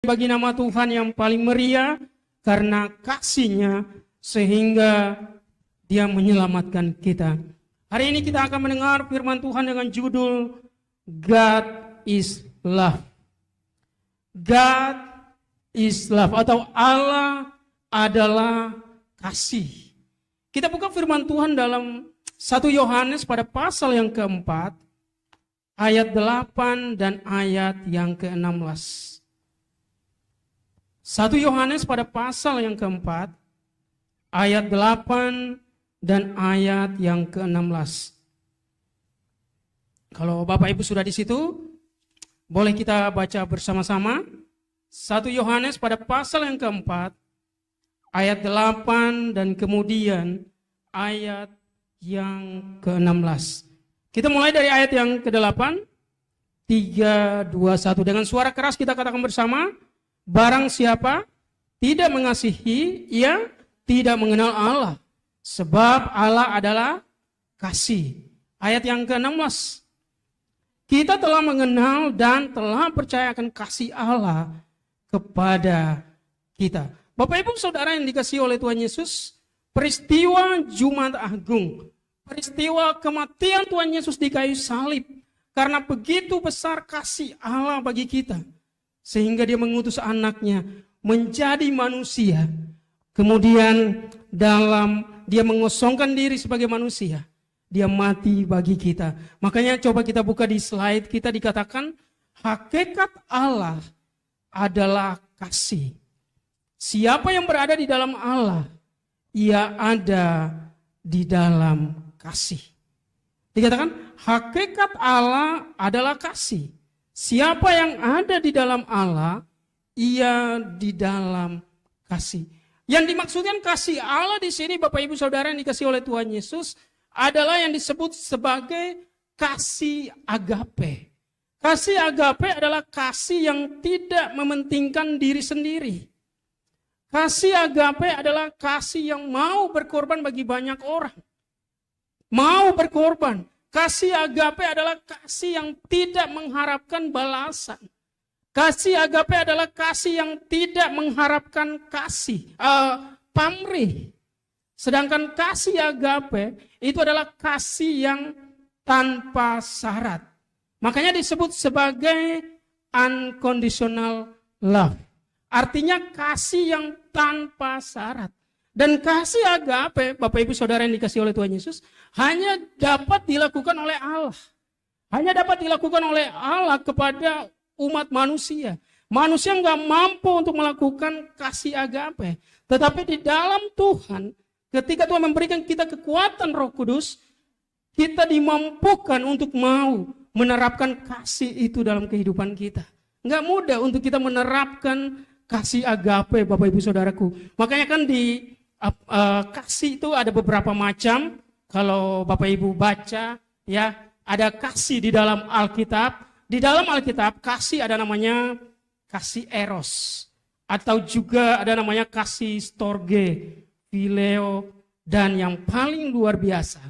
bagi nama Tuhan yang paling meriah karena kasih-Nya sehingga Dia menyelamatkan kita. Hari ini kita akan mendengar firman Tuhan dengan judul God is Love. God is Love atau Allah adalah kasih. Kita buka firman Tuhan dalam 1 Yohanes pada pasal yang keempat, ayat 8 dan ayat yang ke-16. 1 Yohanes pada pasal yang keempat, ayat 8 dan ayat yang ke-16. Kalau Bapak Ibu sudah di situ, boleh kita baca bersama-sama. 1 Yohanes pada pasal yang keempat, ayat 8 dan kemudian ayat yang ke-16. Kita mulai dari ayat yang ke-8. 3, 2, 1. Dengan suara keras kita katakan bersama. Barang siapa tidak mengasihi, ia tidak mengenal Allah. Sebab Allah adalah kasih. Ayat yang ke-16. Kita telah mengenal dan telah percaya akan kasih Allah kepada kita. Bapak Ibu Saudara yang dikasihi oleh Tuhan Yesus, peristiwa Jumat Agung, peristiwa kematian Tuhan Yesus di kayu salib, karena begitu besar kasih Allah bagi kita, sehingga Dia mengutus anaknya menjadi manusia. Kemudian Dia mengosongkan diri sebagai manusia. Dia mati bagi kita. Makanya coba kita buka di slide kita, dikatakan hakikat Allah adalah kasih. Siapa yang berada di dalam Allah, ia ada di dalam kasih. Dikatakan hakikat Allah adalah kasih. Siapa yang ada di dalam Allah, ia di dalam kasih. Yang dimaksudkan kasih Allah di sini, Bapak Ibu Saudara yang dikasihi oleh Tuhan Yesus, adalah yang disebut sebagai kasih agape. Kasih agape adalah kasih yang tidak mementingkan diri sendiri. Kasih agape adalah kasih yang mau berkorban bagi banyak orang. Mau berkorban. Kasih agape adalah kasih yang tidak mengharapkan balasan. Kasih agape adalah kasih yang tidak mengharapkan pamrih. Sedangkan kasih agape itu adalah kasih yang tanpa syarat. Makanya disebut sebagai unconditional love. Artinya kasih yang tanpa syarat. Dan kasih agape, Bapak Ibu Saudara yang dikasihi oleh Tuhan Yesus, hanya dapat dilakukan oleh Allah. Hanya dapat dilakukan oleh Allah kepada umat manusia. Manusia nggak mampu untuk melakukan kasih agape. Tetapi di dalam Tuhan, ketika Tuhan memberikan kita kekuatan Roh Kudus, kita dimampukan untuk mau menerapkan kasih itu dalam kehidupan kita. Nggak mudah untuk kita menerapkan kasih agape, Bapak Ibu Saudaraku. Makanya kan di kasih itu ada beberapa macam. Kalau Bapak Ibu baca, ya, ada kasih di dalam Alkitab. Di dalam Alkitab kasih ada namanya kasih eros, atau juga ada namanya kasih storge, phileo, dan yang paling luar biasa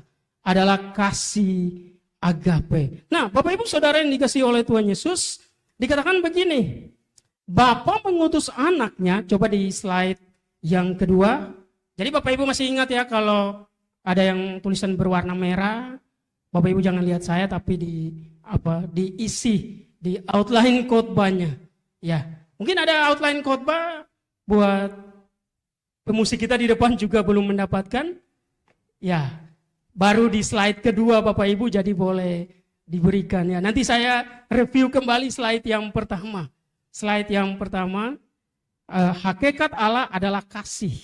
adalah kasih agape. Nah, Bapak Ibu Saudara yang dikasihi oleh Tuhan Yesus, dikatakan begini, Bapa mengutus anaknya. Coba di slide yang kedua. Jadi Bapak Ibu masih ingat ya, kalau ada yang tulisan berwarna merah, Bapak Ibu jangan lihat saya, tapi diisi di outline khotbahnya. Ya, mungkin ada outline khotbah buat pemusik kita di depan juga belum mendapatkan. Ya, baru di slide kedua Bapak Ibu, jadi boleh diberikan ya. Nanti saya review kembali slide yang pertama. Slide yang pertama, hakikat Allah adalah kasih.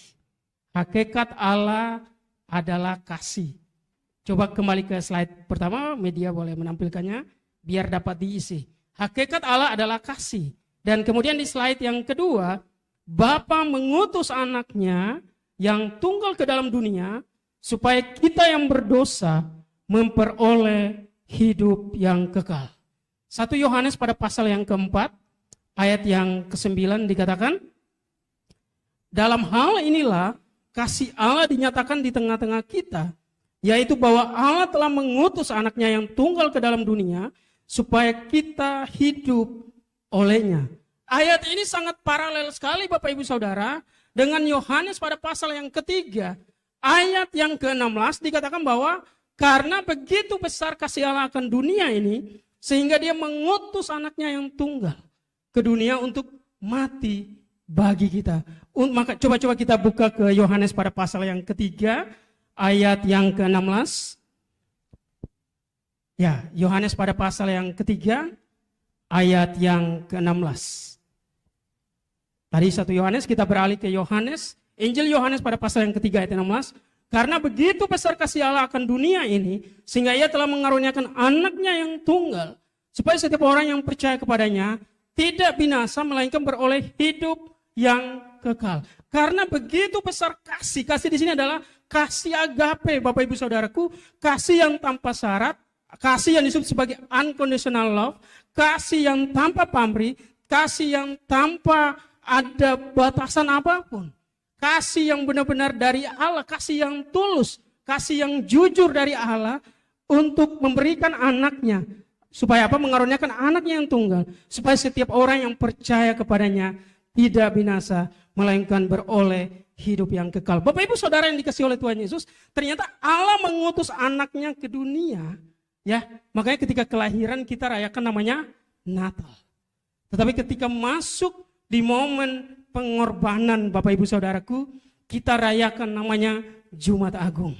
Hakikat Allah adalah kasih. Coba kembali ke slide pertama, media boleh menampilkannya biar dapat diisi. Hakikat Allah adalah kasih. Dan kemudian di slide yang kedua, Bapa mengutus anaknya yang tunggal ke dalam dunia supaya kita yang berdosa memperoleh hidup yang kekal. 1 Yohanes pada pasal yang keempat, ayat yang ke-9 dikatakan, dalam hal inilah kasih Allah dinyatakan di tengah-tengah kita, yaitu bahwa Allah telah mengutus anaknya yang tunggal ke dalam dunia supaya kita hidup olehnya. Ayat ini sangat paralel sekali Bapak Ibu Saudara dengan Yohanes pada pasal yang ketiga. Ayat yang ke-16 dikatakan bahwa karena begitu besar kasih Allah akan dunia ini, sehingga dia mengutus anaknya yang tunggal ke dunia untuk mati bagi kita. Maka coba-coba kita buka ke Yohanes pada pasal yang ketiga, ayat yang ke-16. Ya, Yohanes pada pasal yang ketiga, ayat yang ke-16. Tadi 1 Yohanes, kita beralih ke Yohanes. Injil Yohanes pada pasal yang ketiga ayat 16. Karena begitu besar kasih Allah akan dunia ini, sehingga ia telah mengaruniakan anaknya yang tunggal, supaya setiap orang yang percaya kepadanya tidak binasa, melainkan beroleh hidup yang kekal. Karena begitu besar kasih di sini adalah kasih agape, Bapak Ibu Saudaraku, kasih yang tanpa syarat, kasih yang disebut sebagai unconditional love, kasih yang tanpa pamrih, kasih yang tanpa ada batasan apapun. Kasih yang benar-benar dari Allah, kasih yang tulus, kasih yang jujur dari Allah untuk memberikan anaknya. Supaya apa? Mengaruniakan anaknya yang tunggal. Supaya setiap orang yang percaya kepadanya tidak binasa, melainkan beroleh hidup yang kekal. Bapak Ibu Saudara yang dikasihi oleh Tuhan Yesus, ternyata Allah mengutus anaknya ke dunia. Ya, makanya ketika kelahiran kita rayakan namanya Natal. Tetapi ketika masuk di momen pengorbanan Bapak Ibu Saudaraku, kita rayakan namanya Jumat Agung.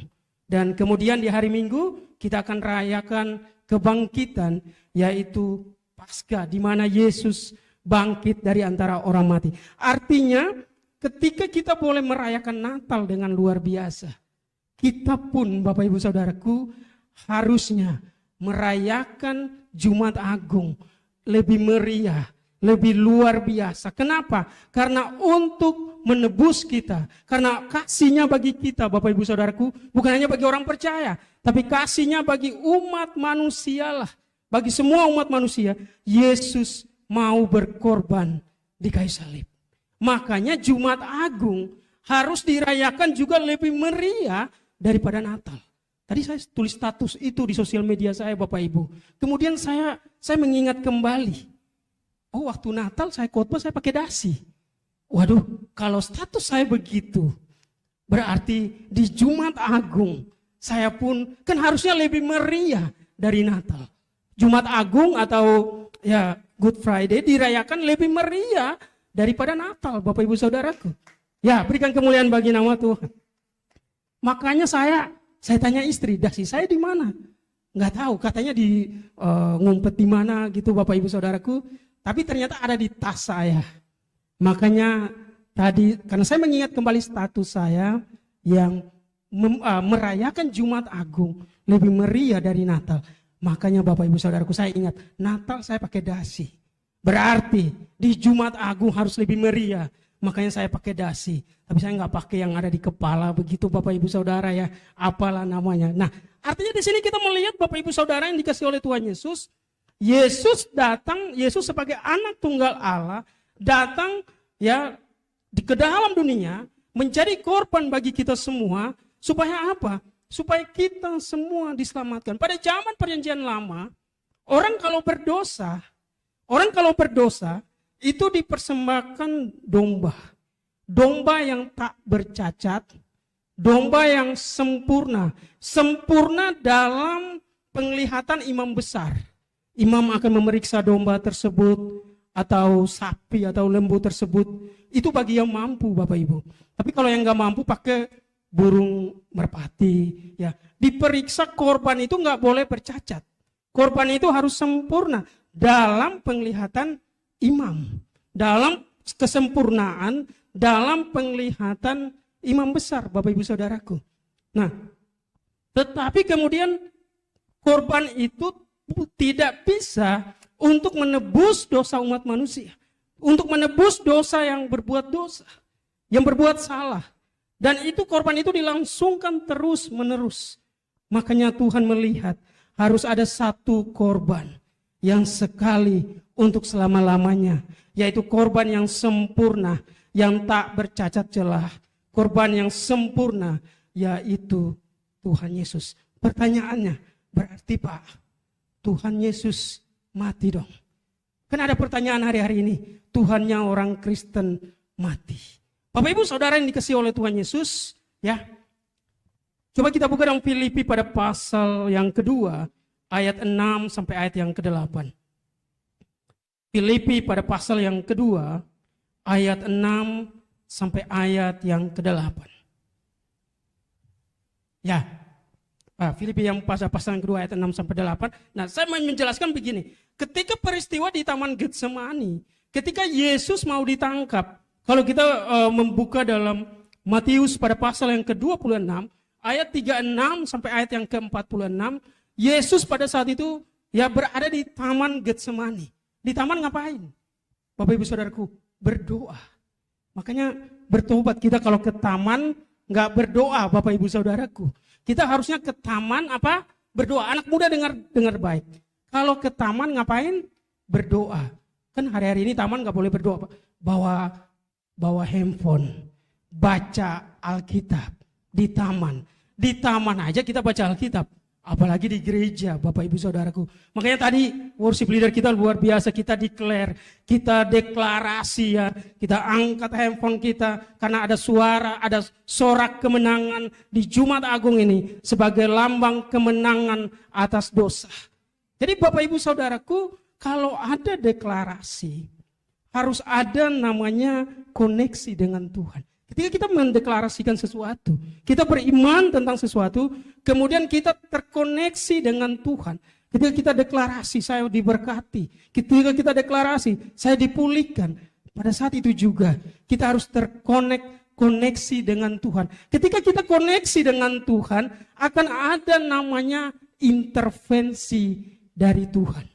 Dan kemudian di hari Minggu kita akan rayakan kebangkitan, yaitu Paskah, di mana Yesus bangkit dari antara orang mati. Artinya ketika kita boleh merayakan Natal dengan luar biasa, kita pun Bapak Ibu Saudaraku harusnya merayakan Jumat Agung lebih meriah, lebih luar biasa. Kenapa? Karena untuk menebus kita. Karena kasihnya bagi kita, Bapak Ibu Saudaraku, bukan hanya bagi orang percaya, tapi kasihnya bagi umat manusia lah. Bagi semua umat manusia, Yesus mau berkorban di kayu salib. Makanya Jumat Agung harus dirayakan juga lebih meriah daripada Natal. Tadi saya tulis status itu di sosial media saya, Bapak Ibu. Kemudian saya mengingat kembali. Oh, waktu Natal saya khotbah saya pakai dasi. Waduh, kalau status saya begitu, berarti di Jumat Agung saya pun kan harusnya lebih meriah dari Natal. Jumat Agung atau ya Good Friday dirayakan lebih meriah daripada Natal, Bapak Ibu Saudaraku. Ya, berikan kemuliaan bagi nama Tuhan. Makanya saya tanya istri, dasi saya di mana? Nggak tahu, katanya di ngumpet di mana gitu, Bapak Ibu Saudaraku. Tapi ternyata ada di tas saya. Makanya tadi, karena saya mengingat kembali status saya yang merayakan Jumat Agung lebih meriah dari Natal. Makanya Bapak Ibu Saudaraku, saya ingat Natal saya pakai dasi. Berarti di Jumat Agung harus lebih meriah. Makanya saya pakai dasi. Tapi saya nggak pakai yang ada di kepala begitu Bapak Ibu Saudara ya. Apalah namanya. Nah, artinya di sini kita melihat Bapak Ibu Saudara yang dikasih oleh Tuhan Yesus. Yesus datang, Yesus sebagai anak tunggal Allah datang ya ke dalam dunia menjadi korban bagi kita semua. Supaya apa? Supaya kita semua diselamatkan. Pada zaman Perjanjian Lama, orang kalau berdosa itu dipersembahkan domba. Domba yang tak bercacat, domba yang sempurna. Sempurna dalam penglihatan imam besar. Imam akan memeriksa domba tersebut atau sapi atau lembu tersebut. Itu bagi yang mampu Bapak Ibu. Tapi kalau yang nggak mampu pakai burung merpati. Ya, diperiksa korban itu nggak boleh bercacat. Korban itu harus sempurna dalam penglihatan imam. Dalam kesempurnaan, dalam penglihatan imam besar Bapak Ibu Saudaraku. Nah, tetapi kemudian korban itu tidak bisa untuk menebus dosa umat manusia. Untuk menebus dosa yang berbuat dosa. Yang berbuat salah. Dan itu korban itu dilangsungkan terus menerus. Makanya Tuhan melihat harus ada satu korban yang sekali untuk selama-lamanya. Yaitu korban yang sempurna. Yang tak bercacat celah. Korban yang sempurna. Yaitu Tuhan Yesus. Pertanyaannya, berarti Pak, Tuhan Yesus mati dong. Kan ada pertanyaan hari-hari ini. Tuhannya orang Kristen mati. Bapak Ibu Saudara yang dikasihi oleh Tuhan Yesus, ya. Coba kita buka dalam Filipi pada pasal yang kedua, ayat 6 sampai ayat yang ke-8. Filipi pada pasal yang kedua, ayat 6 sampai ayat yang ke-8. Ya, Filipi yang pasal yang kedua ayat 6 sampai 8. Nah, saya mau menjelaskan begini. Ketika peristiwa di Taman Getsemani, ketika Yesus mau ditangkap, kalau kita membuka dalam Matius pada pasal yang ke-26, ayat 36 sampai ayat yang ke-46, Yesus pada saat itu ya berada di Taman Getsemani. Di taman ngapain? Bapak Ibu Saudaraku, berdoa. Makanya bertobat kita kalau ke taman nggak berdoa, Bapak Ibu Saudaraku. Kita harusnya ke taman apa? Berdoa. Anak muda dengar baik. Kalau ke taman ngapain? Berdoa. Kan hari-hari ini taman nggak boleh berdoa. Bawa handphone, baca Alkitab di taman. Di taman aja kita baca Alkitab. Apalagi di gereja, Bapak Ibu Saudaraku. Makanya tadi worship leader kita luar biasa, kita declare, kita deklarasi ya. Kita angkat handphone kita karena ada suara, ada sorak kemenangan di Jumat Agung ini sebagai lambang kemenangan atas dosa. Jadi Bapak Ibu Saudaraku, kalau ada deklarasi, harus ada namanya koneksi dengan Tuhan. Ketika kita mendeklarasikan sesuatu, kita beriman tentang sesuatu, kemudian kita terkoneksi dengan Tuhan. Ketika kita deklarasi, saya diberkati. Ketika kita deklarasi, saya dipulihkan. Pada saat itu juga, kita harus terkoneksi dengan Tuhan. Ketika kita koneksi dengan Tuhan, akan ada namanya intervensi dari Tuhan.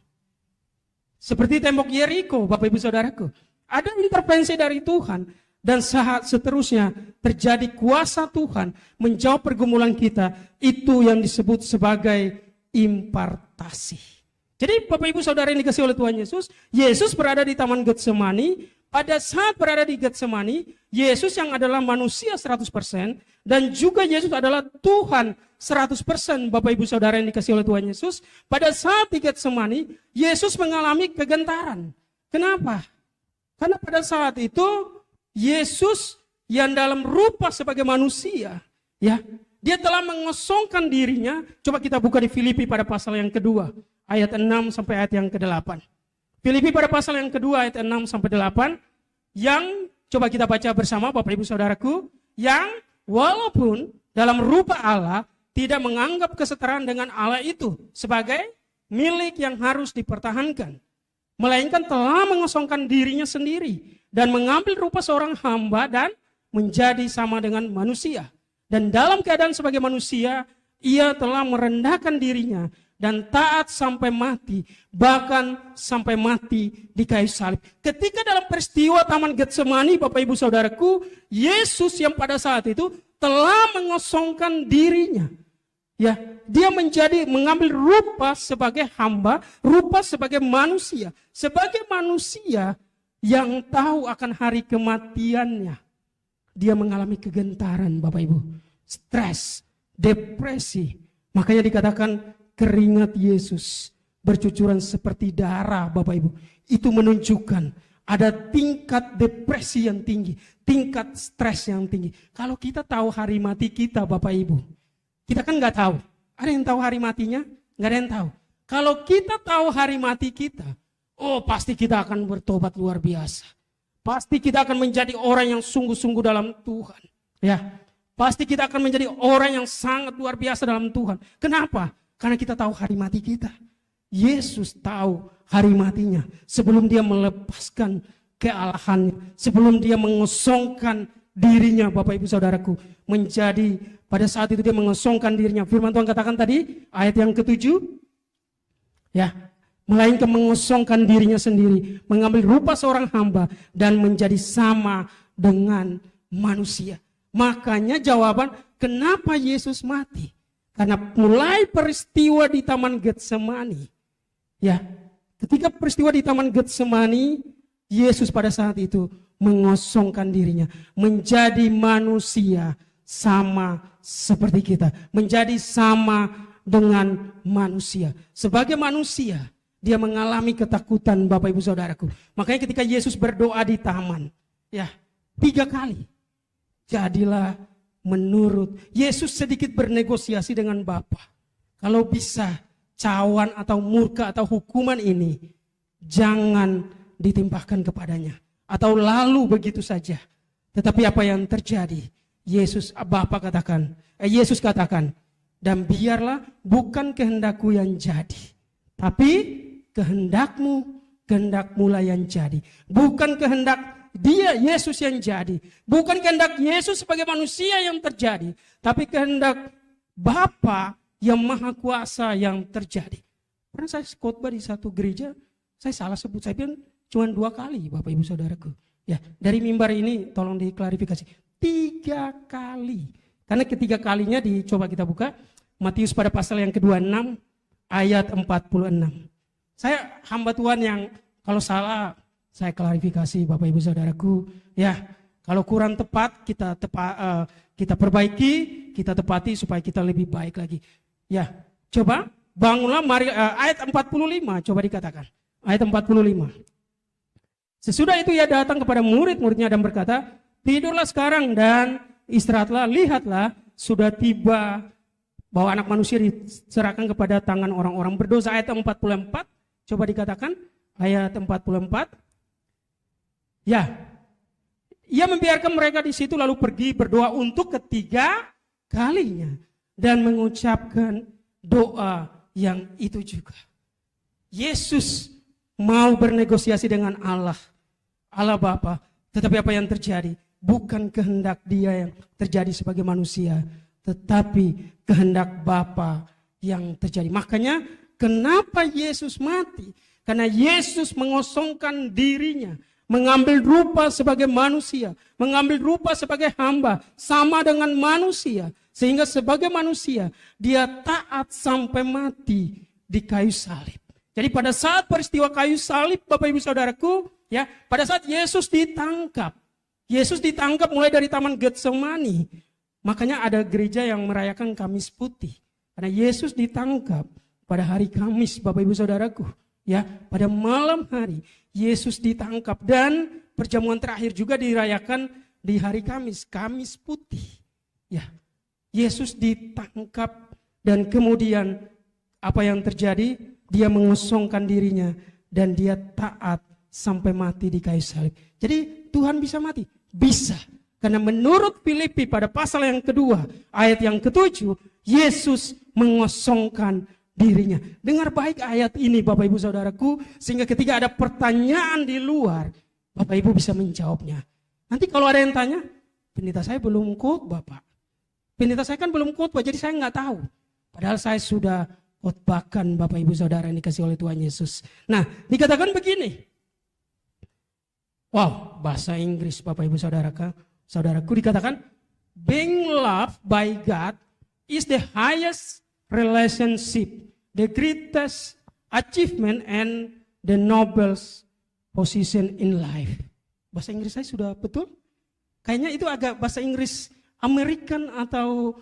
Seperti tembok Yeriko, Bapak Ibu Saudaraku. Ada intervensi dari Tuhan. Dan seterusnya terjadi kuasa Tuhan menjawab pergumulan kita. Itu yang disebut sebagai impartasi. Jadi Bapak Ibu Saudara yang dikasihi oleh Tuhan Yesus, Yesus berada di Taman Getsemani. Pada saat berada di Getsemani, Yesus yang adalah manusia 100% dan juga Yesus adalah Tuhan 100%. Bapak Ibu Saudara yang dikasihi oleh Tuhan Yesus, pada saat di Getsemani, Yesus mengalami kegentaran. Kenapa? Karena pada saat itu Yesus yang dalam rupa sebagai manusia, ya, dia telah mengosongkan dirinya. Coba kita buka di Filipi pada pasal yang kedua, ayat 6 sampai ayat yang ke-8. Filipi pada pasal yang kedua ayat 6 sampai 8, yang coba kita baca bersama Bapak Ibu Saudaraku, yang walaupun dalam rupa Allah tidak menganggap kesetaraan dengan Allah itu sebagai milik yang harus dipertahankan, melainkan telah mengosongkan dirinya sendiri dan mengambil rupa seorang hamba dan menjadi sama dengan manusia. Dan dalam keadaan sebagai manusia, ia telah merendahkan dirinya dan taat sampai mati, bahkan sampai mati di kayu salib. Ketika dalam peristiwa Taman Getsemani, Bapak Ibu Saudaraku, Yesus yang pada saat itu telah mengosongkan dirinya. Ya, dia mengambil rupa sebagai hamba, rupa sebagai manusia yang tahu akan hari kematiannya. Dia mengalami kegentaran, Bapak Ibu, stres, depresi. Makanya dikatakan keringat Yesus bercucuran seperti darah, Bapak Ibu. Itu menunjukkan ada tingkat depresi yang tinggi, tingkat stres yang tinggi. Kalau kita tahu hari mati kita, Bapak Ibu, kita kan nggak tahu. Ada yang tahu hari matinya? Nggak ada yang tahu. Kalau kita tahu hari mati kita, oh pasti kita akan bertobat luar biasa. Pasti kita akan menjadi orang yang sungguh-sungguh dalam Tuhan. Ya, pasti kita akan menjadi orang yang sangat luar biasa dalam Tuhan. Kenapa? Karena kita tahu hari mati kita. Yesus tahu hari matinya sebelum dia melepaskan kealahannya, sebelum dia mengosongkan dirinya, Bapak Ibu Saudaraku, menjadi pada saat itu dia mengosongkan dirinya. Firman Tuhan katakan tadi ayat yang ke-7, ya, melainkan mengosongkan dirinya sendiri, mengambil rupa seorang hamba dan menjadi sama dengan manusia. Makanya jawaban kenapa Yesus mati? Karena mulai peristiwa di Taman Getsemani, ya, ketika peristiwa di Taman Getsemani, Yesus pada saat itu mengosongkan dirinya, menjadi manusia sama seperti kita, menjadi sama dengan manusia. Sebagai manusia, dia mengalami ketakutan Bapak Ibu Saudaraku. Makanya ketika Yesus berdoa di taman, ya 3 kali. Jadilah menurut. Yesus sedikit bernegosiasi dengan Bapa. Kalau bisa cawan atau murka atau hukuman ini jangan ditimpahkan kepadanya. Atau lalu begitu saja. Tetapi apa yang terjadi? Yesus katakan, dan biarlah bukan kehendakku yang jadi, tapi kehendakmu lah yang jadi. Bukan kehendak dia, Yesus yang jadi. Bukan kehendak Yesus sebagai manusia yang terjadi, tapi kehendak Bapa yang Maha Kuasa yang terjadi. Pernah saya khotbah di satu gereja, saya salah sebut, saya bilang cuma 2 kali Bapak Ibu Saudaraku. Ya, dari mimbar ini tolong diklarifikasi. 3 kali. Karena ketiga kalinya dicoba kita buka. Matius pada pasal yang ke-26 ayat 46. Saya hamba Tuhan yang kalau salah saya klarifikasi Bapak Ibu Saudaraku. Ya, kalau kurang tepat kita perbaiki, kita tepati supaya kita lebih baik lagi. Ya, coba bangunlah ayat 45 coba dikatakan. Ayat 45. Sesudah itu ia datang kepada murid-muridnya dan berkata, tidurlah sekarang dan istirahatlah, lihatlah sudah tiba bahwa anak manusia diserahkan kepada tangan orang-orang berdosa. Ayat 44, coba dikatakan ayat 44. Ya, ia membiarkan mereka di situ lalu pergi berdoa untuk ketiga kalinya dan mengucapkan doa yang itu juga. Yesus mau bernegosiasi dengan Allah Bapa, tetapi apa yang terjadi? Bukan kehendak dia yang terjadi sebagai manusia, tetapi kehendak Bapa yang terjadi. Makanya kenapa Yesus mati? Karena Yesus mengosongkan dirinya, mengambil rupa sebagai manusia, mengambil rupa sebagai hamba, sama dengan manusia. Sehingga sebagai manusia, dia taat sampai mati di kayu salib. Jadi pada saat peristiwa kayu salib, Bapak Ibu Saudaraku, ya, pada saat Yesus ditangkap mulai dari Taman Getsemani. Makanya ada gereja yang merayakan Kamis Putih. Karena Yesus ditangkap pada hari Kamis, Bapak Ibu Saudaraku. Ya, pada malam hari Yesus ditangkap dan perjamuan terakhir juga dirayakan di hari Kamis, Kamis Putih. Ya, Yesus ditangkap dan kemudian apa yang terjadi? Dia mengosongkan dirinya dan dia taat sampai mati di kayu salib. Jadi Tuhan bisa mati? Bisa. Karena menurut Filipi pada pasal yang kedua, ayat yang ke-7, Yesus mengosongkan dirinya. Dengar baik ayat ini Bapak Ibu Saudaraku, sehingga ketika ada pertanyaan di luar, Bapak Ibu bisa menjawabnya. Nanti kalau ada yang tanya, pendeta saya belum khotbah Pak. Pendeta saya kan belum khotbah, jadi saya nggak tahu. Padahal saya sudah khotbahkan Bapak Ibu Saudara yang dikasih oleh Tuhan Yesus. Nah, dikatakan begini. Wow, bahasa Inggris Bapak Ibu Saudaraku dikatakan, being loved by God is the highest relationship, the greatest achievement and the noblest position in life. Bahasa Inggris saya sudah betul? Kayaknya itu agak bahasa Inggris American atau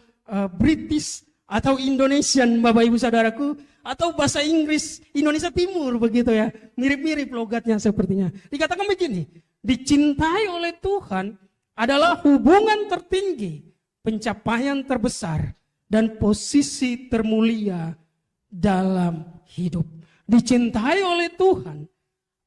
British atau Indonesian Bapak Ibu Saudaraku, atau bahasa Inggris Indonesia Timur begitu ya, mirip-mirip logatnya sepertinya. Dikatakan begini, dicintai oleh Tuhan adalah hubungan tertinggi, pencapaian terbesar, dan posisi termulia dalam hidup. Dicintai oleh Tuhan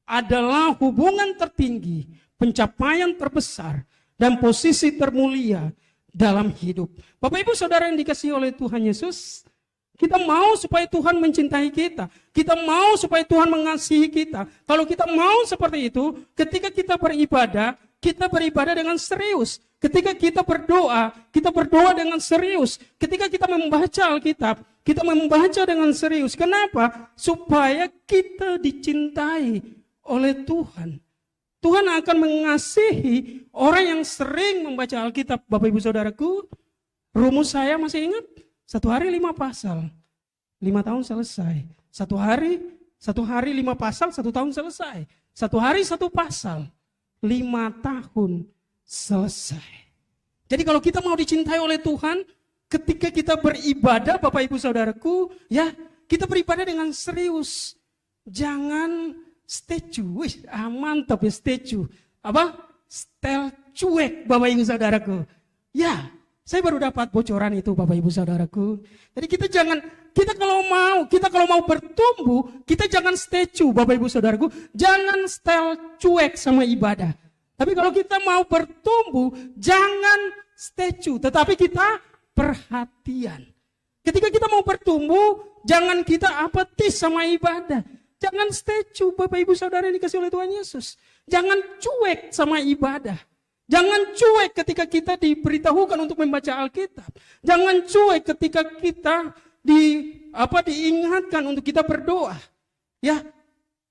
adalah hubungan tertinggi, pencapaian terbesar, dan posisi termulia dalam hidup. Bapak Ibu Saudara yang dikasihi oleh Tuhan Yesus, kita mau supaya Tuhan mencintai kita. Kita mau supaya Tuhan mengasihi kita. Kalau kita mau seperti itu, ketika kita beribadah dengan serius. Ketika kita berdoa dengan serius. Ketika kita membaca Alkitab, kita membaca dengan serius. Kenapa? Supaya kita dicintai oleh Tuhan. Tuhan akan mengasihi orang yang sering membaca Alkitab. Bapak Ibu Saudaraku, rumus saya masih ingat? 1 hari 5 pasal, 5 tahun selesai. 1 hari 5 pasal, 1 tahun selesai. 1 hari 1 pasal, 5 tahun selesai. Jadi kalau kita mau dicintai oleh Tuhan, ketika kita beribadah Bapak Ibu Saudaraku, ya kita beribadah dengan serius. jangan statue. Wih, mantap ya statue. Apa? Style cuek Bapak Ibu Saudaraku. Ya, saya baru dapat bocoran itu Bapak Ibu Saudaraku. Jadi kita kalau mau bertumbuh, kita jangan statue Bapak Ibu Saudaraku. Jangan style cuek sama ibadah. Tapi kalau kita mau bertumbuh, jangan statue, tetapi kita perhatian. Ketika kita mau bertumbuh, jangan kita apatis sama ibadah. Jangan statue Bapak Ibu Saudara yang dikasih oleh Tuhan Yesus. Jangan cuek sama ibadah. Jangan cuek ketika kita diberitahukan untuk membaca Alkitab. Jangan cuek ketika kita diingatkan untuk kita berdoa. Ya,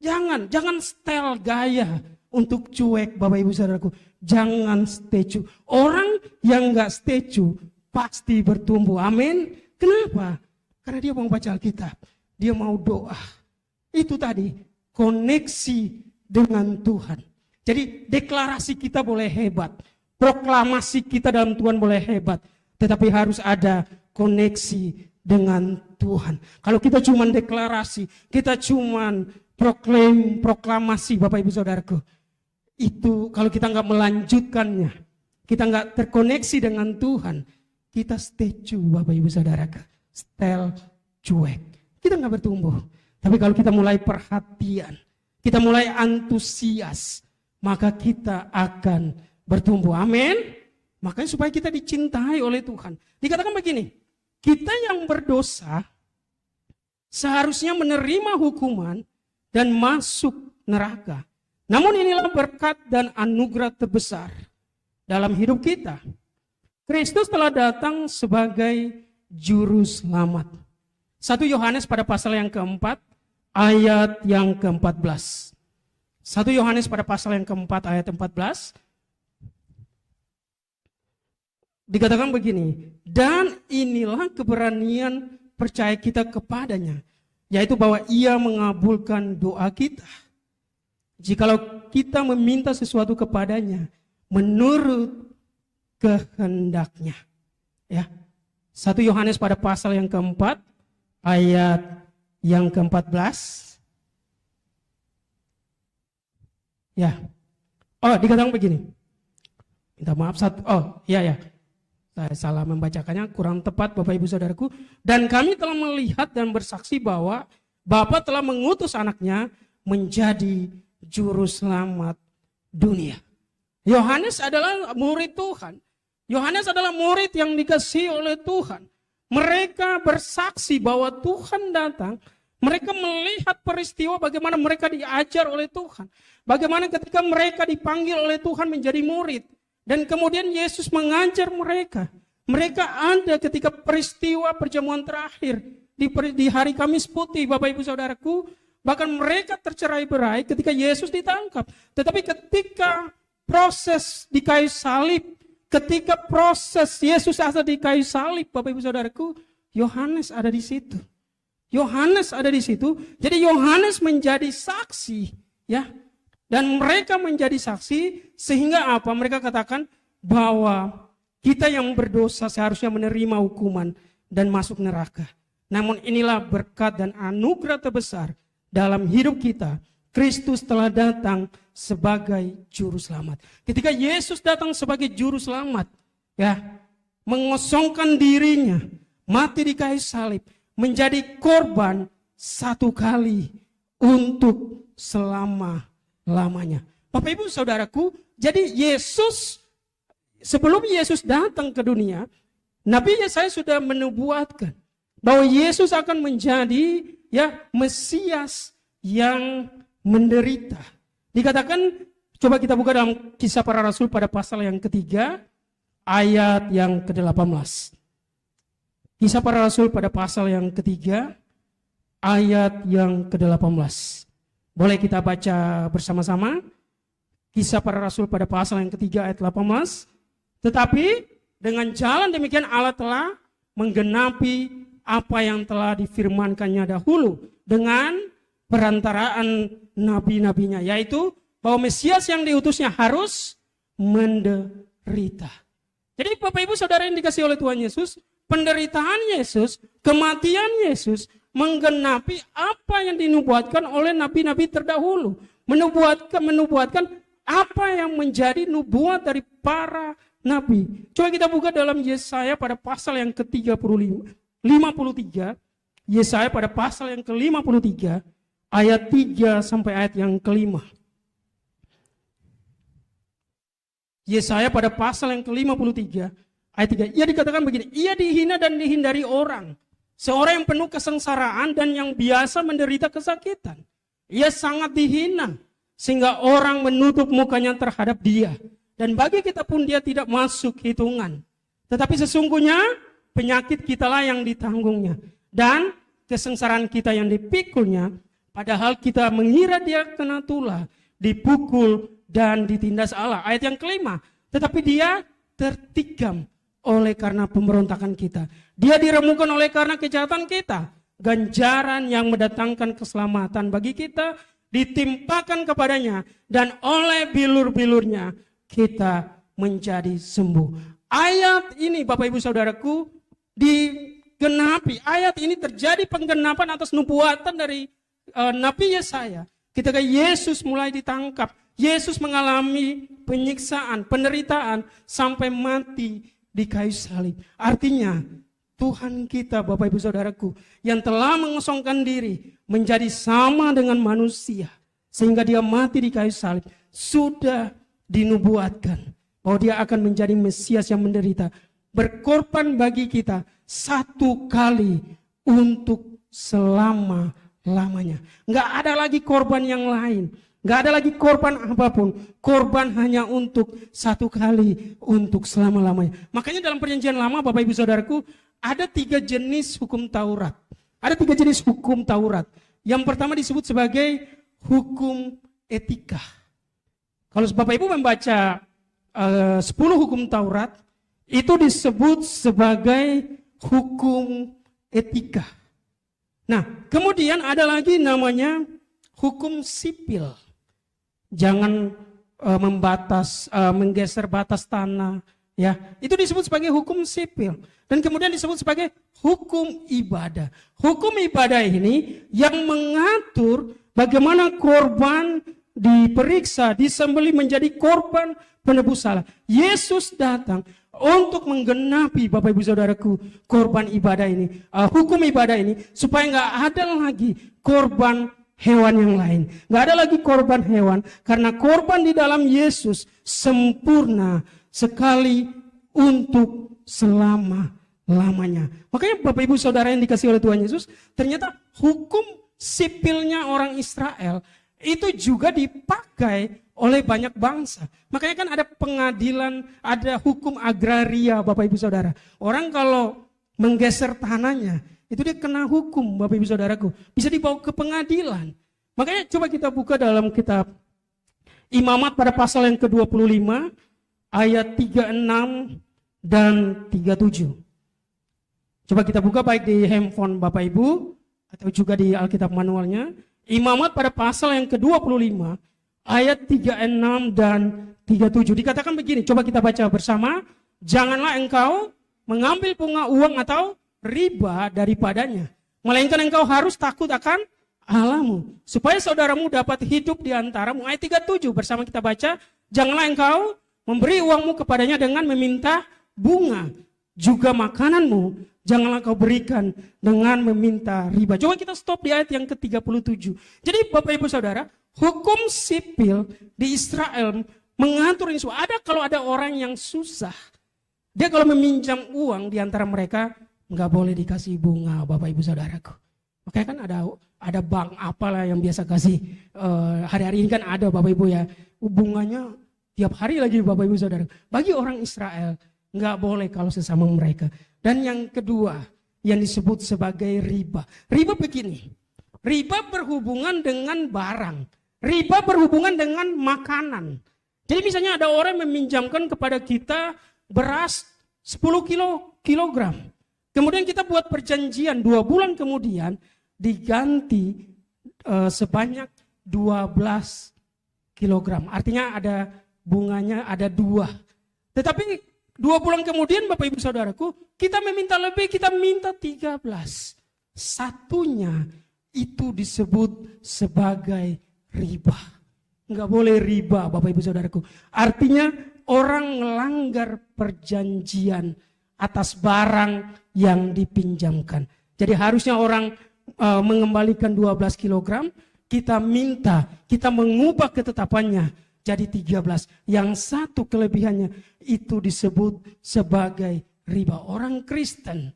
jangan style gaya untuk cuek Bapak Ibu Saudaraku. Jangan statue. Orang yang enggak statue pasti bertumbuh. Amin. Kenapa? Karena dia mau baca Alkitab. Dia mau doa. Itu tadi koneksi dengan Tuhan. Jadi deklarasi kita boleh hebat. Proklamasi kita dalam Tuhan boleh hebat. Tetapi harus ada koneksi dengan Tuhan. Kalau kita cuma deklarasi, kita cuma proklamasi Bapak Ibu Saudaraku. Itu kalau kita nggak melanjutkannya, kita nggak terkoneksi dengan Tuhan, kita statue Bapak Ibu Saudaraku, style cuek. Kita nggak bertumbuh. Tapi kalau kita mulai perhatian, kita mulai antusias, maka kita akan bertumbuh. Amin. Makanya supaya kita dicintai oleh Tuhan. Dikatakan begini, kita yang berdosa seharusnya menerima hukuman dan masuk neraka. Namun inilah berkat dan anugerah terbesar dalam hidup kita. Kristus telah datang sebagai juru selamat. 1 Yohanes pada pasal yang keempat, ayat yang ke-14. 1 Yohanes pada pasal yang keempat, ayat 14. Dikatakan begini, dan inilah keberanian percaya kita kepadanya, yaitu bahwa ia mengabulkan doa kita. Jikalau kita meminta sesuatu kepadanya menurut kehendaknya. Ya. 1 Yohanes pada pasal yang keempat, ayat yang ke-14. Ya. Oh, dikatakan begini. Minta maaf ya. Saya salah membacakannya, kurang tepat Bapak Ibu Saudaraku. Dan kami telah melihat dan bersaksi bahwa Bapa telah mengutus anaknya menjadi juru selamat dunia. Yohanes adalah murid Tuhan. Yohanes adalah murid yang dikasihi oleh Tuhan. Mereka bersaksi bahwa Tuhan datang. Mereka melihat peristiwa bagaimana mereka diajar oleh Tuhan. Bagaimana ketika mereka dipanggil oleh Tuhan menjadi murid. Dan kemudian Yesus mengajar mereka. Mereka ada ketika peristiwa perjamuan terakhir. Di hari Kamis Putih, Bapak Ibu Saudaraku. Bahkan mereka tercerai-berai ketika Yesus ditangkap. Tetapi ketika proses di kayu salib, ketika proses Yesus ada di kayu salib, Bapak Ibu Saudaraku, Yohanes ada di situ. Yohanes ada di situ. Jadi Yohanes menjadi saksi, ya. Dan mereka menjadi saksi sehingga apa? Mereka katakan bahwa kita yang berdosa seharusnya menerima hukuman dan masuk neraka. Namun inilah berkat dan anugerah terbesar dalam hidup kita. Kristus telah datang sebagai juru selamat. Ketika Yesus datang sebagai juru selamat, ya, mengosongkan dirinya, mati di kayu salib, menjadi korban satu kali untuk selama-lamanya. Bapak Ibu Saudaraku, jadi Yesus, sebelum Yesus datang ke dunia, Nabi Yesaya sudah menubuatkan bahwa Yesus akan menjadi, ya, Mesias yang menderita. Dikatakan, coba kita buka dalam Kisah Para Rasul pada pasal yang ketiga, ayat yang ke-18. Kisah Para Rasul pada pasal yang ketiga, ayat yang ke-18. Boleh kita baca bersama-sama? Kisah Para Rasul pada pasal yang ketiga, ayat 18. Tetapi dengan jalan demikian Allah telah menggenapi apa yang telah difirmankannya dahulu dengan perantaraan nabi-nabinya, yaitu bahwa Mesias yang diutusnya harus menderita. Jadi Bapak Ibu Saudara yang dikasihi oleh Tuhan Yesus, penderitaan Yesus, kematian Yesus menggenapi apa yang dinubuatkan oleh nabi-nabi terdahulu. Menubuatkan apa yang menjadi nubuat dari para nabi. Coba kita buka dalam Yesaya pada pasal yang ke-53. Yesaya pada pasal yang ke-53 ayat 3 sampai ayat yang ke-5. Yesaya pada pasal yang ke-53 ayat 3. Ia dikatakan begini, ia dihina dan dihindari orang. Seorang yang penuh kesengsaraan dan yang biasa menderita kesakitan. Ia sangat dihina sehingga orang menutup mukanya terhadap dia. Dan bagi kita pun dia tidak masuk hitungan. Tetapi sesungguhnya penyakit kitalah yang ditanggungnya. Dan kesengsaraan kita yang dipikulnya. Padahal kita mengira dia kena tulah, dipukul dan ditindas Allah. Ayat yang kelima. Tetapi dia tertikam oleh karena pemberontakan kita. Dia diremukkan oleh karena kejahatan kita. Ganjaran yang mendatangkan keselamatan bagi kita ditimpakan kepadanya. Dan oleh bilur-bilurnya kita menjadi sembuh. Ayat ini Bapak Ibu Saudaraku digenapi. Ayat ini terjadi penggenapan atas nubuatan dari Nabi Yesaya. Ketika Yesus mulai ditangkap. Yesus mengalami penyiksaan, penderitaan sampai mati di kayu salib. Artinya Tuhan kita Bapak Ibu Saudaraku yang telah mengosongkan diri menjadi sama dengan manusia sehingga dia mati di kayu salib sudah dinubuatkan bahwa dia akan menjadi Mesias yang menderita, berkorban bagi kita satu kali untuk selama-lamanya. Enggak ada lagi korban yang lain. Enggak ada lagi korban apapun. Korban hanya untuk satu kali, untuk selama-lamanya. Makanya dalam perjanjian lama Bapak Ibu Saudaraku, ada 3 jenis hukum Taurat. Ada 3 jenis hukum Taurat. Yang pertama disebut sebagai hukum etika. Kalau Bapak Ibu membaca 10 hukum Taurat, itu disebut sebagai hukum etika. Nah, kemudian ada lagi namanya hukum sipil. Jangan menggeser batas tanah, ya. Itu disebut sebagai hukum sipil. Dan kemudian disebut sebagai hukum ibadah. Hukum ibadah ini yang mengatur bagaimana korban diperiksa, disembelih menjadi korban penebus salah. Yesus datang untuk menggenapi Bapak Ibu Saudaraku korban ibadah ini, hukum ibadah ini, supaya nggak ada lagi korban hewan yang lain. Nggak ada lagi korban hewan, karena korban di dalam Yesus sempurna sekali untuk selama-lamanya. Makanya Bapak Ibu Saudara yang dikasihi oleh Tuhan Yesus, ternyata hukum sipilnya orang Israel itu juga dipakai oleh banyak bangsa. Makanya kan ada pengadilan, ada hukum agraria Bapak Ibu Saudara. Orang kalau menggeser tanahnya, itu dia kena hukum Bapak Ibu Saudaraku. Bisa dibawa ke pengadilan. Makanya coba kita buka dalam kitab Imamat pada pasal yang ke-25, ayat 36 dan 37. Coba kita buka baik di handphone Bapak Ibu, atau juga di Alkitab manualnya. Imamat pada pasal yang ke-25, ayat 36 dan 37. Dikatakan begini, coba kita baca bersama. Janganlah engkau mengambil bunga uang atau riba daripadanya, melainkan engkau harus takut akan Allahmu, supaya saudaramu dapat hidup di antaramu. Ayat 37 bersama kita baca. Janganlah engkau memberi uangmu kepadanya dengan meminta bunga, juga makananmu janganlah kau berikan dengan meminta riba. Coba kita stop di ayat yang ke-37. Jadi Bapak Ibu Saudara, hukum sipil di Israel mengatur ini semua. Ada kalau ada orang yang susah, dia kalau meminjam uang di antara mereka nggak boleh dikasih bunga, Bapak Ibu Saudaraku. Makanya kan ada bank apalah yang biasa kasih hari-hari ini kan ada Bapak Ibu ya, bunganya tiap hari lagi Bapak Ibu Saudara. Bagi orang Israel nggak boleh kalau sesama mereka. Dan yang kedua yang disebut sebagai riba. Riba begini, riba berhubungan dengan barang, riba berhubungan dengan makanan. Jadi misalnya ada orang meminjamkan kepada kita beras 10 kilogram. Kemudian kita buat perjanjian 2 bulan kemudian diganti sebanyak 12 kilogram. Artinya ada bunganya ada 2. Tetapi 2 bulan kemudian Bapak Ibu Saudaraku, kita meminta lebih, kita minta 13. satunya itu disebut sebagai riba. Enggak boleh riba, Bapak Ibu Saudaraku. Artinya orang melanggar perjanjian atas barang yang dipinjamkan. Jadi harusnya orang mengembalikan 12 kilogram, kita mengubah ketetapannya jadi 13. Yang satu kelebihannya itu disebut sebagai riba. Orang Kristen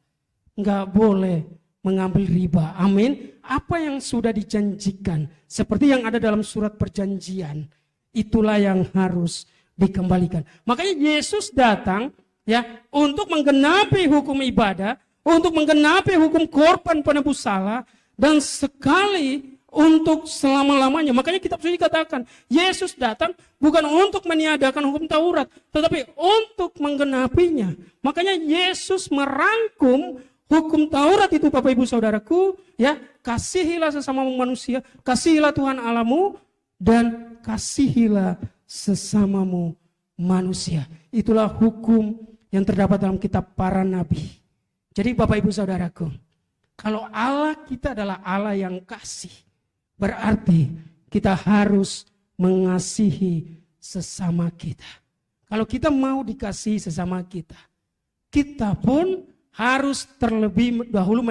enggak boleh mengambil riba. Amin. Apa yang sudah dijanjikan seperti yang ada dalam surat perjanjian, itulah yang harus dikembalikan. Makanya Yesus datang ya untuk menggenapi hukum ibadah, untuk menggenapi hukum korban penebus salah, dan sekali untuk selama-lamanya. Makanya kitab suci katakan Yesus datang bukan untuk meniadakan hukum Taurat, tetapi untuk menggenapinya. Makanya Yesus merangkum hukum Taurat itu, Bapak Ibu Saudaraku, ya, kasihilah sesama manusia, kasihilah Tuhan Allahmu, dan kasihilah sesamamu manusia. Itulah hukum yang terdapat dalam kitab para nabi. Jadi Bapak Ibu Saudaraku, kalau Allah kita adalah Allah yang kasih, berarti kita harus mengasihi sesama kita. Kalau kita mau dikasihi sesama kita, kita pun harus terlebih dahulu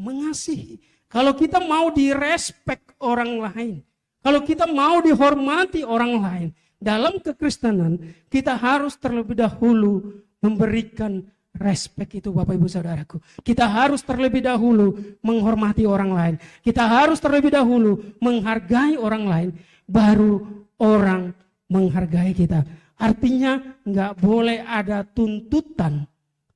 mengasihi. Kalau kita mau direspek orang lain, kalau kita mau dihormati orang lain, dalam kekristenan kita harus terlebih dahulu memberikan respek itu, Bapak Ibu Saudaraku. Kita harus terlebih dahulu menghormati orang lain. Kita harus terlebih dahulu menghargai orang lain, baru orang menghargai kita. Artinya nggak boleh ada tuntutan,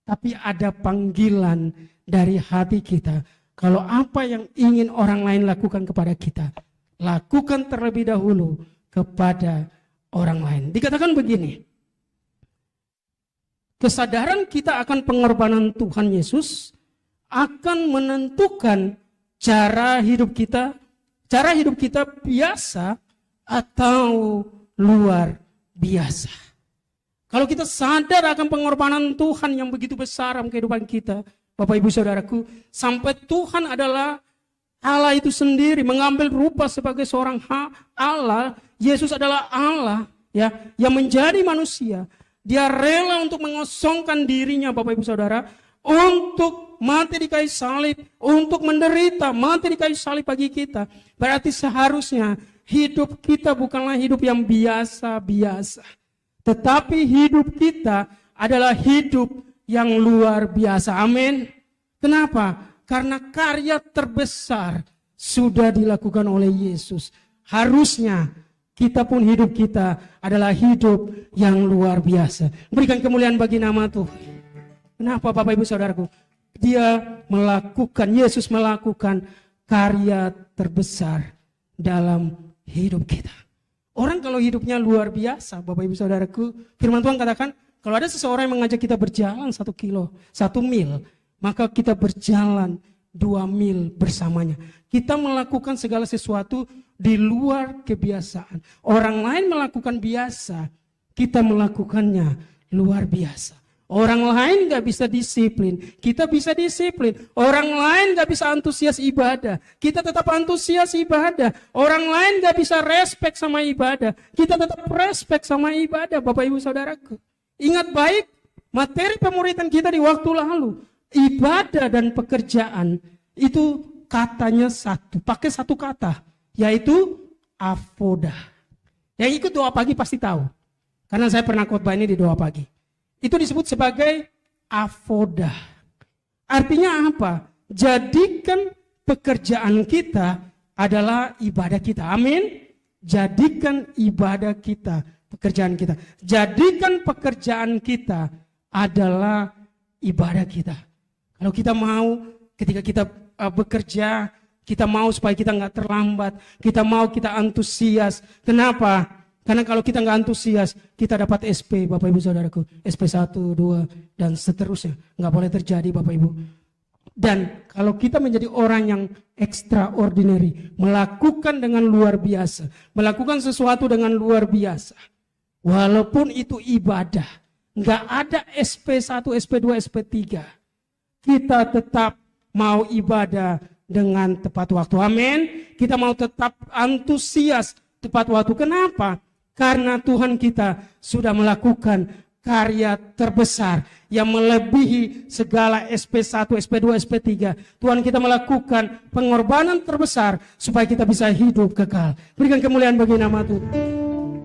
tapi ada panggilan dari hati kita. Kalau apa yang ingin orang lain lakukan kepada kita, lakukan terlebih dahulu kepada orang lain. Dikatakan begini, kesadaran kita akan pengorbanan Tuhan Yesus akan menentukan cara hidup kita biasa atau luar biasa. Kalau kita sadar akan pengorbanan Tuhan yang begitu besar dalam kehidupan kita, Bapak Ibu Saudaraku, sampai Tuhan adalah Allah itu sendiri mengambil rupa sebagai seorang Allah, Yesus adalah Allah ya yang menjadi manusia. Dia rela untuk mengosongkan dirinya, Bapak Ibu Saudara, untuk mati di kayu salib, untuk menderita, mati di kayu salib bagi kita. Berarti seharusnya hidup kita bukanlah hidup yang biasa-biasa, tetapi hidup kita adalah hidup yang luar biasa. Amin. Kenapa? Karena karya terbesar sudah dilakukan oleh Yesus. Harusnya kita pun hidup kita adalah hidup yang luar biasa. Berikan kemuliaan bagi nama Tuhan. Kenapa Bapak Ibu Saudaraku? Yesus melakukan karya terbesar dalam hidup kita. Orang kalau hidupnya luar biasa, Bapak Ibu Saudaraku, firman Tuhan katakan, kalau ada seseorang yang mengajak kita berjalan 1 mil, maka kita berjalan 2 mil bersamanya. Kita melakukan segala sesuatu di luar kebiasaan. Orang lain melakukan biasa, kita melakukannya luar biasa. Orang lain gak bisa disiplin, kita bisa disiplin. Orang lain gak bisa antusias ibadah, kita tetap antusias ibadah. Orang lain gak bisa respek sama ibadah, kita tetap respek sama ibadah. Bapak Ibu Saudaraku, ingat baik materi pemuridan kita di waktu lalu. Ibadah dan pekerjaan itu katanya pakai satu kata, yaitu avoda. Yang ikut doa pagi pasti tahu, karena saya pernah khotbah ini di doa pagi. Itu disebut sebagai avoda. Artinya apa? Jadikan pekerjaan kita adalah ibadah kita. Amin. Jadikan ibadah kita pekerjaan kita. Jadikan pekerjaan kita adalah ibadah kita. Kalau kita mau ketika kita bekerja, kita mau supaya kita nggak terlambat, kita mau kita antusias. Kenapa? Karena kalau kita nggak antusias, kita dapat SP, Bapak Ibu Saudaraku, SP 1, 2, dan seterusnya. Nggak boleh terjadi, Bapak Ibu. Dan kalau kita menjadi orang yang extraordinary, melakukan dengan luar biasa, melakukan sesuatu dengan luar biasa, walaupun itu ibadah, nggak ada SP 1, SP 2, SP 3, kita tetap mau ibadah dengan tepat waktu. Amin. Kita mau tetap antusias tepat waktu. Kenapa? Karena Tuhan kita sudah melakukan karya terbesar yang melebihi segala SP1, SP2, SP3. Tuhan kita melakukan pengorbanan terbesar supaya kita bisa hidup kekal. Berikan kemuliaan bagi nama Tuhan.